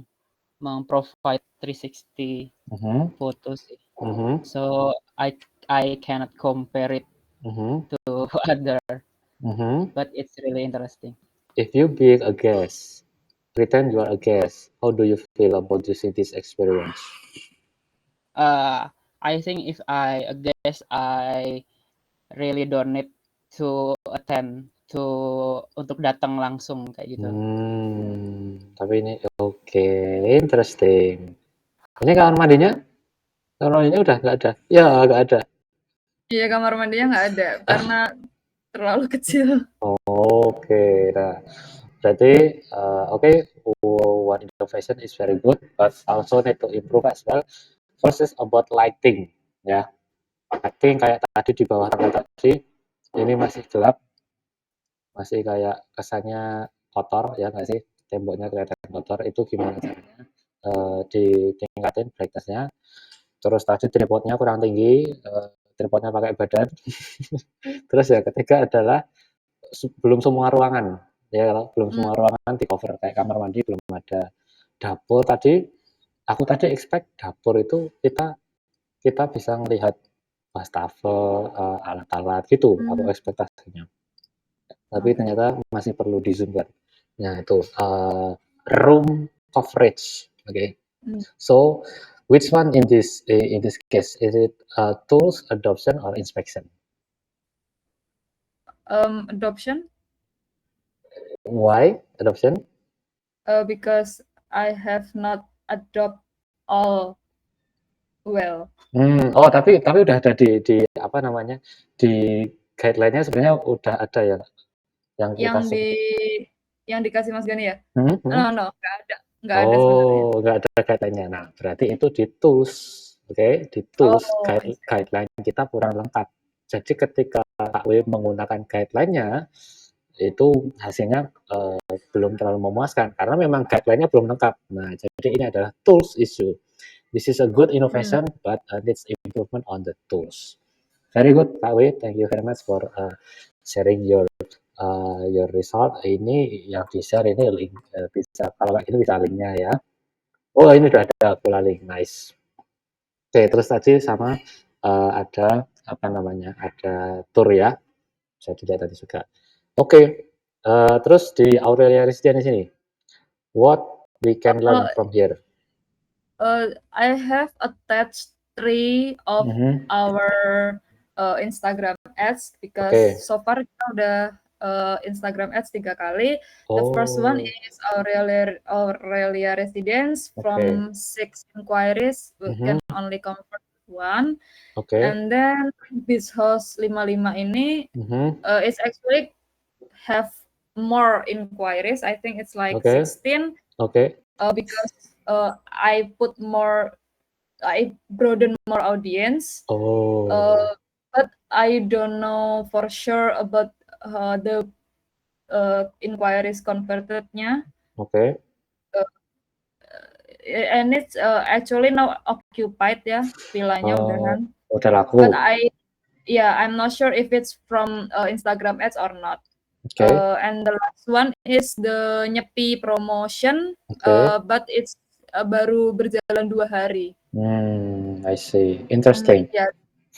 memprovide 360 Mhm, fotos sih. mhm, So I cannot compare it mhm, to other, mhm. but it's really interesting. If you being a guest, pretend you are a guest, how do you feel about using this experience? I think if I guess I really don't need to attend to untuk datang langsung kayak gitu. Tapi ini oke, interesting. Ini kamar mandinya? Kamar mandinya udah nggak ada? Ya, nggak ada. Iya, kamar mandinya nggak ada karena terlalu kecil. Oke, nah berarti oke, one innovation is very good, but also need to improve as well. First is about lighting, ya. Lighting kayak tadi di bawah tangga tadi, ini masih gelap, masih kayak kesannya kotor, ya nggak sih? Temboknya kelihatan kotor, itu gimana caranya ditingkatin brightness-nya. Terus tadi tripodnya kurang tinggi, tripodnya pakai badan. Terus yang ketiga adalah belum semua ruangan, ya kalau belum semua ruangan di cover kayak kamar mandi belum ada. Dapur tadi, aku tadi expect dapur itu kita kita bisa melihat wastafel, alat-alat gitu, aku ekspektasinya. Tapi Oke. ternyata masih perlu di zoom kan. Nah itu room coverage, okay. So which one in this case is it tools, adoption, or inspection? Adoption, Why adoption? because I have not adopt all well. Oh tapi udah ada di apa namanya, di guideline-nya sebenarnya udah ada ya, yang kita Yang yang dikasih Mas Gani ya? mhm, mhm. No, nggak ada sebenarnya. Oh, nggak ada guideline-nya. Nah, berarti itu di tools, oke, di tools Oh, I see. guideline kita kurang lengkap. Jadi ketika Kak W menggunakan guideline-nya, itu hasilnya belum terlalu memuaskan karena memang guideline-nya belum lengkap. Nah, jadi ini adalah tools issue. This is a good innovation, but needs improvement on the tools. Very good, Kak W. Thank you very much for sharing your result. Ini yang di-share ini link, bisa kalau ini bisa linknya ya. Oh, ini udah ada pola link, nice. Oke, terus tadi sama ada apa namanya? Ada tour ya. Bisa dilihat tadi juga. Oke, Terus di Aurelia Resident di sini, what we can learn from here? I have attached 3 of Mhm. our Instagram ads because Okay. so far kita udah Instagram ads 3 kali. The first one Oh, is Aurelia Residence. okay. From 6 inquiries, we Mhm. can only convert 1. Okay. And then Beach House 55 ini Mhm. it's actually have more inquiries. I think it's like Okay. 16 Okay. because I broaden more audience. Oh, But I don't know for sure about the inquiries convertednya. okay. And it's actually now occupied ya, villanya Oh, udahan. udah laku. But I'm not sure if it's from Instagram ads or not. Okay. And the last one is the Nyepi promotion, Okay. but it's baru berjalan 2 hari. I see. Interesting. Yeah,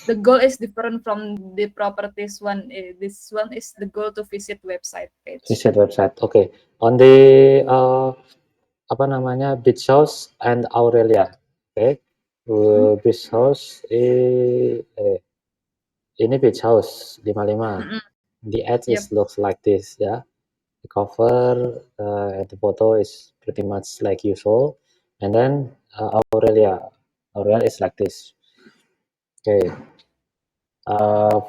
the goal is different from the properties one. This one is the goal to visit website page. Visit website. Okay. On the apa namanya, Beach House and Aurelia. Okay. Beach House ini Beach House 55. Mm-mm. The ads Yep. looks like this, ya. The cover and the photo is pretty much like usual. And then Aurelia is like this. Okay.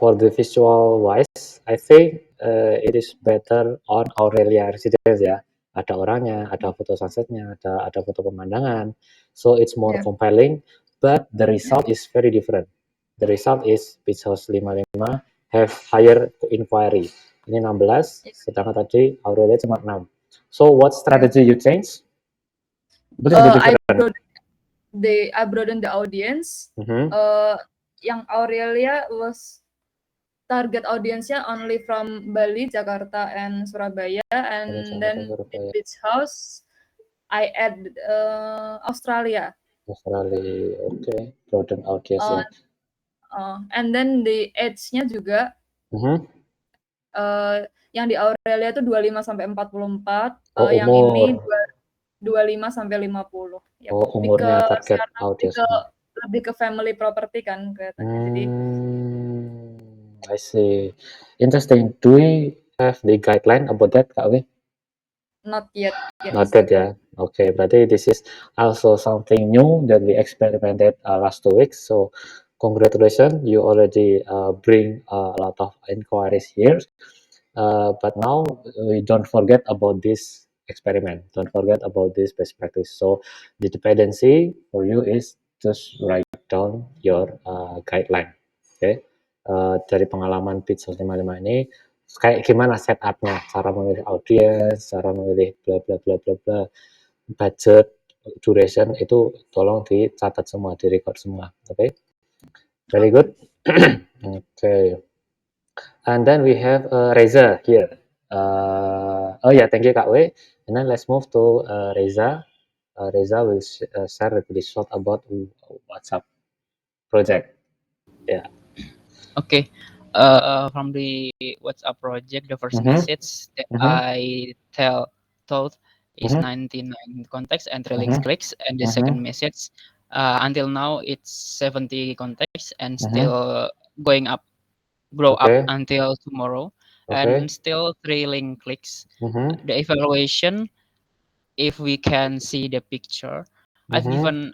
For the visual wise, I think it is better on Aurelia Residence ya. Ada orangnya, ada foto sunsetnya, ada foto pemandangan. So it's more Yeah. compelling, but the result is very different. The result is Beach House 55 have higher inquiry. Ini 16, sedangkan tadi Aurelia cuma 6. So what strategy you change? What is the I difference? broaden the audience. Mhm. Yang Aurelia was target audience-nya only from Bali, Jakarta, and Surabaya, and Jakarta, then Surabaya. Beach House, I add Australia. Australia, okay. Broaden audience ya. And then the age-nya juga yang di Aurelia itu 25 sampai 44, yang ini 25 sampai 50. Ya, Oh, umurnya target audience. Lebih ke family property kan kelihatannya. Jadi I see. Interesting. Do we have the guideline about that, Kak Wi? not yet. Not yet ya. Okay, berarti this is also something new that we experimented last 2 weeks. So congratulations, you already bring a lot of inquiries here. But now we don't forget about this experiment. Don't forget about this best practice. So the dependency for you is just write down your guideline. Okay. Dari pengalaman Beach House 55 ini, kayak gimana setupnya, cara memilih audience, cara memilih bla bla bla bla bla, budget, duration, itu tolong dicatat semua, direcord semua. Okay. Very good. Okay. And then we have Reza here. Thank you Kak W. And then let's move to Reza. Reza will share a really short about WhatsApp project. Yeah. Okay. From the WhatsApp project, the first message that I told is 99 contacts and 3 links clicks, and the second message until now it's 70 contacts and still going up, grow up until tomorrow, and still 3 link clicks. The evaluation, if we can see the picture, I've given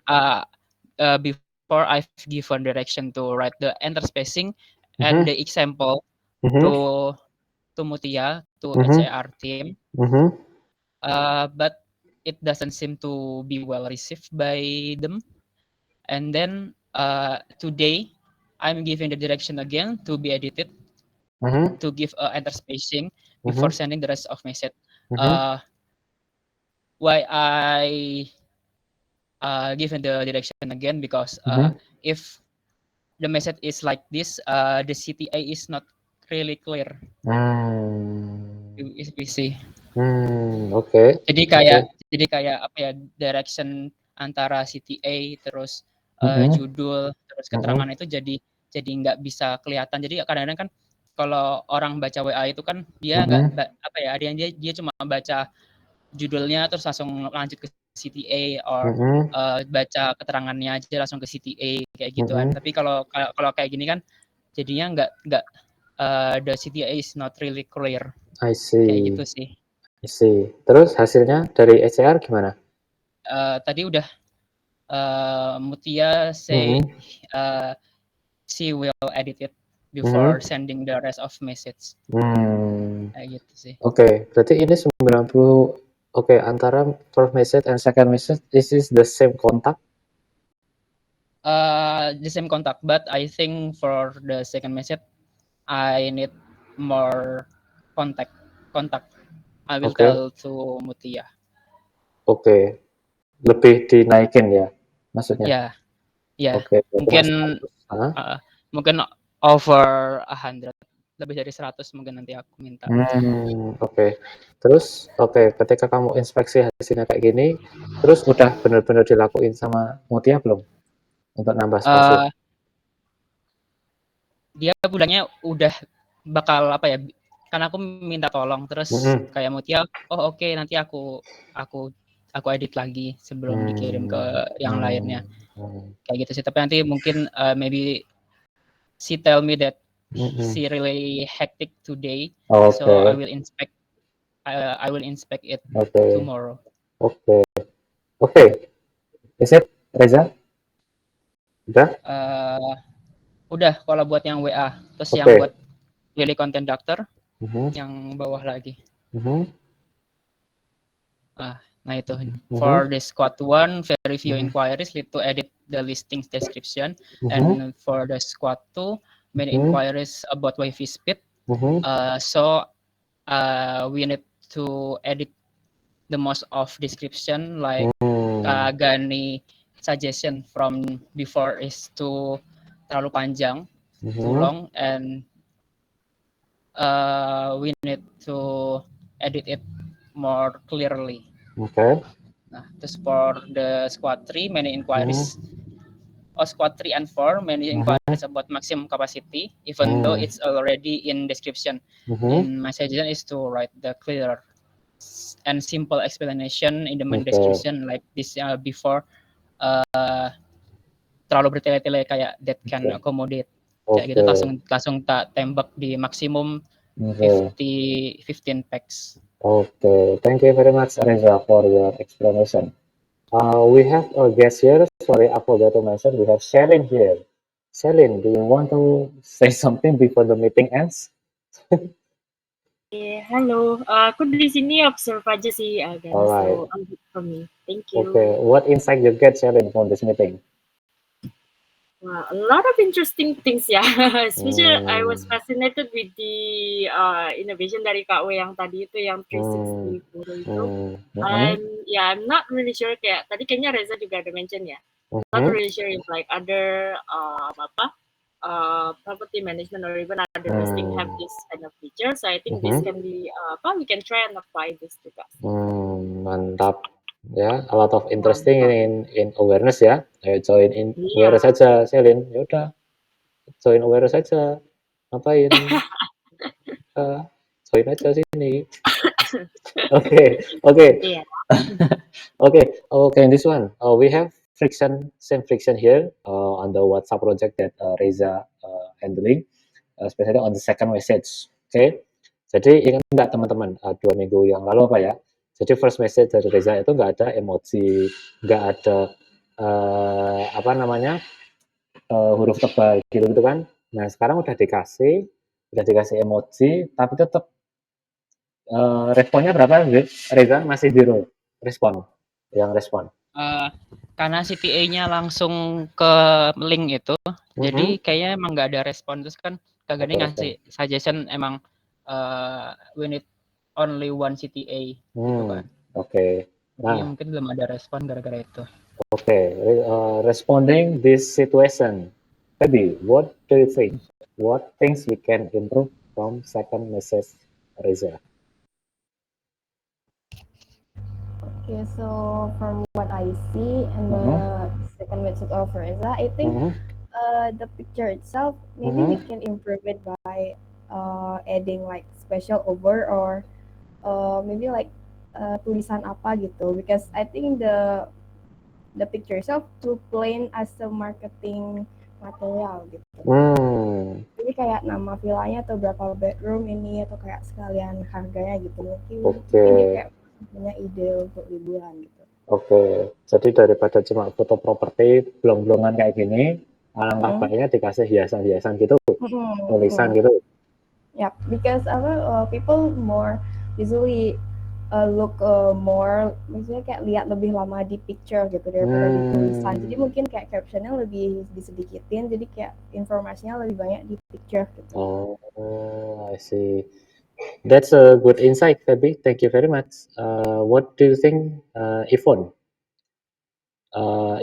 before I've given direction to write the enter spacing and the example to Mutia, to HR team, but it doesn't seem to be well received by them. And then today I'm giving the direction again to be edited, to give enter spacing before sending the rest of message. Why I given the direction again, because if the message is like this, the CTA is not really clear. We see. Okay. Jadi kayak apa ya, direction antara CTA terus judul terus keterangan itu jadi nggak bisa kelihatan. Jadi kadang-kadang kan kalau orang baca WA itu kan dia nggak apa ya, dia cuma baca judulnya terus langsung lanjut ke CTA or baca keterangannya aja langsung ke CTA kayak gituan. Tapi kalau kayak gini kan jadinya nggak the CTA is not really clear. I Kayak gitu see. sih. I see. Terus hasilnya dari HR gimana? Tadi udah Mutia say she will edit it before sending the rest of message. Kayak gitu sih. Oke, berarti ini 90. Oke, antara first message and second message, this is the same contact? The same contact, but I think for the second message, I need more contact. I will tell to Mutia. Oke, lebih dinaikin ya, maksudnya? Ya. Oke, Mungkin mungkin over 100, lebih dari 100 mungkin nanti aku minta. Oke. Terus ketika kamu inspeksi hasilnya kayak gini, terus udah benar-benar dilakuin sama Mutia belum untuk nambah spasi? Dia bilangnya udah bakal apa ya? Karena aku minta tolong terus kayak Mutia, oh oke, nanti aku edit lagi sebelum dikirim ke yang lainnya. Kayak gitu sih. Tapi nanti mungkin maybe she tell me that she really hectic today, so I will inspect it tomorrow. Oke. Is it, Reza? Udah? Udah kalau buat yang WA. Terus yang buat daily content doctor, yang bawah lagi. Nah itu. For the squad 1, very few inquiries lead to edit the listings description. And for the squad 2, many inquiries about Wi-Fi speed. So we need to edit the most of description, like Gani suggestion from before is too terlalu panjang, too long, and we need to edit it more clearly. Nah, terus for the squad 3, many inquiries. Squad 3 and 4, many inquiries about maximum capacity, even though it's already in description. And my suggestion is to write the clear and simple explanation in the main description, like this before terlalu bertele-tele kayak that can accommodate. Kayak gitu langsung tak tembak di maksimum 15 packs. Okay, thank you very much, Reza, for your explanation. We have a guest here. Sorry, I forgot to mention. We have Shelin here. Shelin, do you want to say something before the meeting ends? Halo. Aku di sini observe aja sih, guys. Alright. So, good for me. Thank you. Okay, what insight you get, Shelin, from this meeting? Wow, a lot of interesting things ya. Especially I was fascinated with the innovation dari Kak W yang tadi itu yang 360 photo itu. I'm not really sure, kayak tadi kayaknya Reza juga ada mention ya. Not really sure if like other property management or even other listing have this kind of feature. So I think this can be we can try and apply this to us. Mantap. Ya, a lot of interesting in awareness ya. Ayo join in awareness saja, Shelin. Ya udah, join awareness saja. Ngapain? Join aja sini. Okay. This one, we have same friction here on the WhatsApp project that Reza handling, especially on the second message. Okay. Jadi ingat nggak teman-teman, 2 minggu yang lalu apa ya? Jadi first message dari Reza itu nggak ada emoji, nggak ada huruf tebal gitu kan. Nah sekarang udah dikasih emoji, tapi tetap responnya berapa, Reza? Masih 0 respon. Karena CTA-nya langsung ke link itu, jadi kayaknya emang nggak ada respon. Terus kan Kak Gani ngasih suggestion emang we need only one CTA gitu kan. Nah, mungkin belum ada respon gara-gara itu. Responding this situation, Feby, what do you think? What things we can improve from second message, Reza? Okay, so from what I see in the second message of Reza, I think the picture itself, maybe we can improve it by adding like special over or maybe like tulisan apa gitu, because I think the picture itself too plain as a marketing material gitu. Jadi kayak nama villanya atau berapa bedroom ini atau kayak sekalian harganya gitu, mungkin dia kayak punya ide untuk liburan gitu. Oke, jadi daripada cuma foto properti blong-blongan kayak gini, alangkah baiknya dikasih hiasan-hiasan gitu, tulisan gitu. Yeah, because people more usually look more, maksudnya kayak lihat lebih lama di picture gitu daripada di tulisan. Jadi mungkin kayak captionnya lebih disedikitin, jadi kayak informasinya lebih banyak di picture gitu. Oh, I see. That's a good insight, Feby. Thank you very much. What do you think, Yvonne?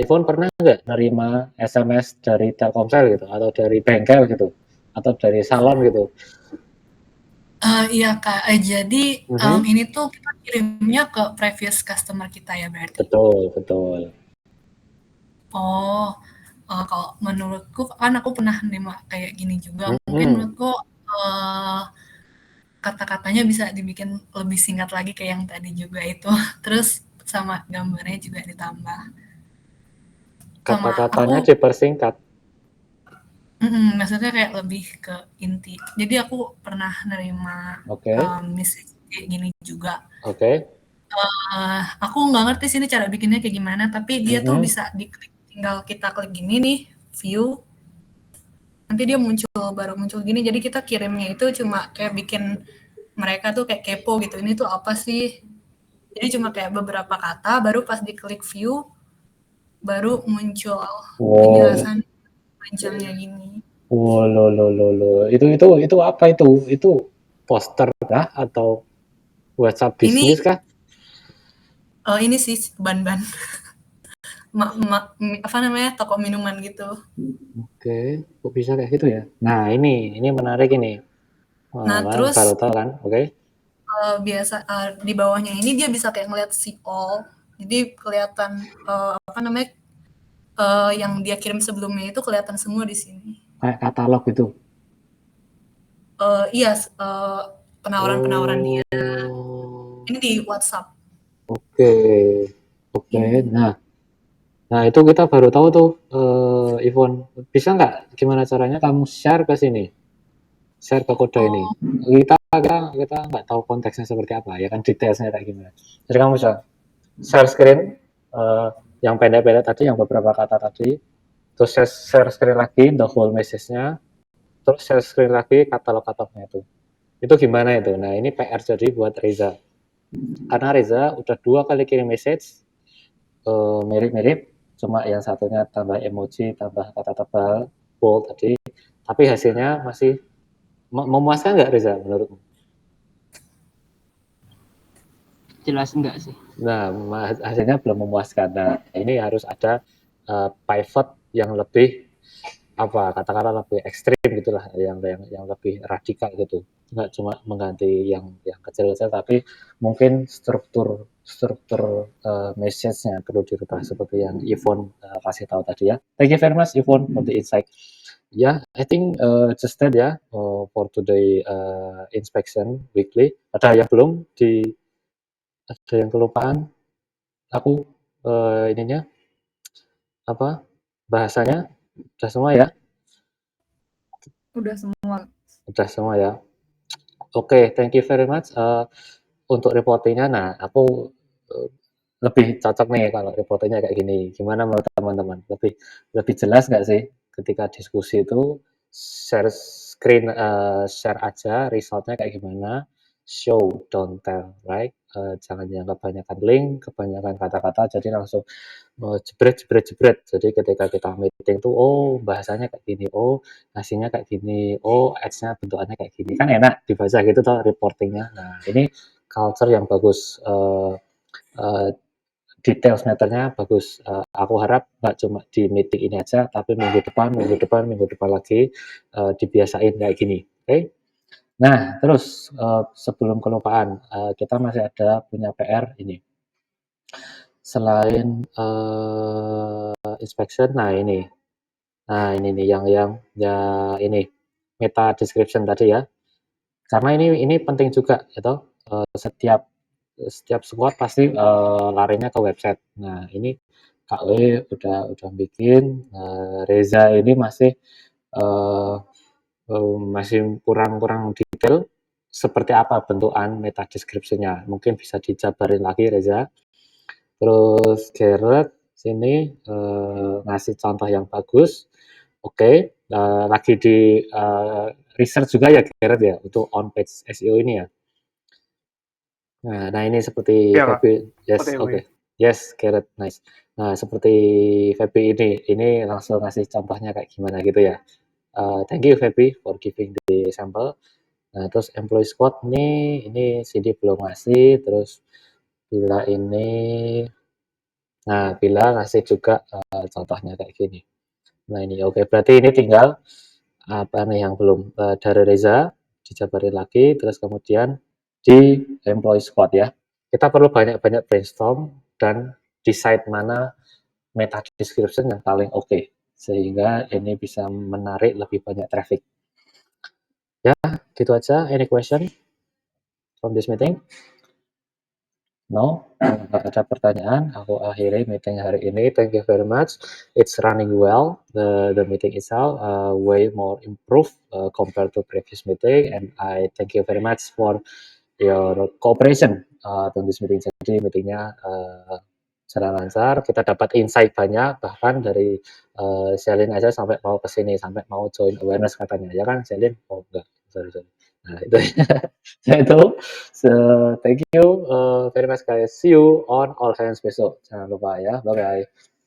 Yvonne pernah nggak nerima SMS dari Telkomsel gitu, atau dari bengkel gitu, atau dari salon gitu? Iya Kak, jadi ini tuh kita kirimnya ke previous customer kita ya berarti? Betul. Oh, kalau menurutku kan aku pernah nerima kayak gini juga. Mungkin menurutku kata-katanya bisa dibikin lebih singkat lagi kayak yang tadi juga itu. Terus sama gambarnya juga ditambah. Kata-katanya dipersingkat. Maksudnya kayak lebih ke inti. Jadi aku pernah nerima message kayak gini juga. Aku nggak ngerti sih ini cara bikinnya kayak gimana, tapi dia tuh bisa diklik, tinggal kita klik gini nih, view, nanti dia baru muncul gini, jadi kita kirimnya itu cuma kayak bikin mereka tuh kayak kepo gitu, ini tuh apa sih, jadi cuma kayak beberapa kata, baru pas diklik view, baru muncul penjelasan panjangnya gini. Itu apa itu? Itu poster kah atau WhatsApp bisnis kah? Ini sih ban-ban. Apa namanya, toko minuman gitu. Oke, kok bisa kayak gitu ya? Nah, ini menarik ini. Nah, terus baru tahu kan? biasa di bawahnya ini dia bisa kayak ngeliat see all. Jadi kelihatan apa namanya yang dia kirim sebelumnya itu kelihatan semua di sini. Kayak katalog gitu. Iya, penawaran-penawaran dia. Ini di WhatsApp. Oke. Nah itu kita baru tahu tuh, Yvonne. Bisa nggak gimana caranya kamu share ke sini? Share ke kode ini. Kita nggak tahu konteksnya seperti apa, ya kan, detailnya kayak gimana. Jadi kamu bisa share screen yang pendek-pendek tadi, yang beberapa kata tadi, terus share screen lagi the whole message-nya, terus share screen lagi katalog-katalognya itu. Itu gimana itu? Nah ini PR jadi buat Reza. Karena Reza udah 2 kali kirim message mirip-mirip, cuma yang satunya tambah emoji, tambah kata tebal, bold tadi, tapi hasilnya masih memuaskan nggak, Reza, menurutmu? Jelas enggak sih. Nah, hasilnya belum memuaskan. Nah, ini harus ada pivot yang lebih katakanlah lebih ekstrim gitulah, yang lebih radikal gitu. Nggak cuma mengganti yang kecil-kecil, tapi mungkin struktur message-nya perlu dirubah seperti yang Yvonne kasih tahu tadi ya. Thank you very much, Yvonne, for the insight. Yeah, I think just that ya, for today inspection weekly. Ada yang kelupaan? Aku ininya bahasanya udah semua ya? Udah semua ya. Oke, thank you very much. Untuk reportingnya, nah aku lebih cocok nih kalau reportingnya kayak gini. Gimana menurut teman-teman? Lebih jelas nggak sih ketika diskusi itu share screen, share aja resultnya kayak gimana? Show, don't tell, right? Jangan yang kebanyakan link, kebanyakan kata-kata, jadi langsung jebret. Jadi ketika kita meeting tuh, oh bahasanya kayak gini, oh hasilnya kayak gini, oh ads-nya bentukannya kayak gini, kan enak dibaca gitu tuh reportingnya. Nah ini culture yang bagus, details matternya bagus. Aku harap nggak cuma di meeting ini aja, tapi minggu depan lagi dibiasain kayak gini. Oke? Nah terus sebelum kelupaan, kita masih ada punya PR ini. Selain inspection, nah ini nih yang ini meta description tadi ya. Karena ini penting juga, gitu. Setiap squad pasti larinya ke website. Nah, ini Kak W udah bikin, Reza ini masih kurang detail seperti apa bentukan meta description-nya. Mungkin bisa dijabarin lagi Reza. Terus Garrett sini ngasih contoh yang bagus. Oke, lagi di research juga ya Garrett ya untuk on page SEO ini ya. Nah ini seperti Iya, Kak. Feby, yes, OTW. oke, yes, Garrett, nice. Nah seperti Feby ini langsung ngasih contohnya kayak gimana gitu ya. Thank you Feby for giving the sample. Nah terus employee squad ini CD belum ngasih, terus Bila ngasih juga contohnya kayak gini. Nah ini oke, berarti ini tinggal apa nih yang belum dari Reza dijabarin lagi, terus kemudian di employee squad ya. Kita perlu banyak-banyak brainstorm dan decide mana meta description yang paling oke, sehingga ini bisa menarik lebih banyak traffic. Ya, gitu aja. Any question from this meeting? No, nggak ada pertanyaan. Aku akhiri meeting hari ini. Thank you very much. It's running well. The meeting itself way more improved compared to previous meeting, and I thank you very much for your cooperation on this meeting. Jadi meetingnya jalan lancar. Kita dapat insight banyak, bahkan dari Selin aja sampai mau kesini, sampai mau join awareness katanya. Ya kan, Selin? Oh enggak, sorry. Nah itu so thank you very much guys, see you on all hands besok, jangan lupa ya, bye bye.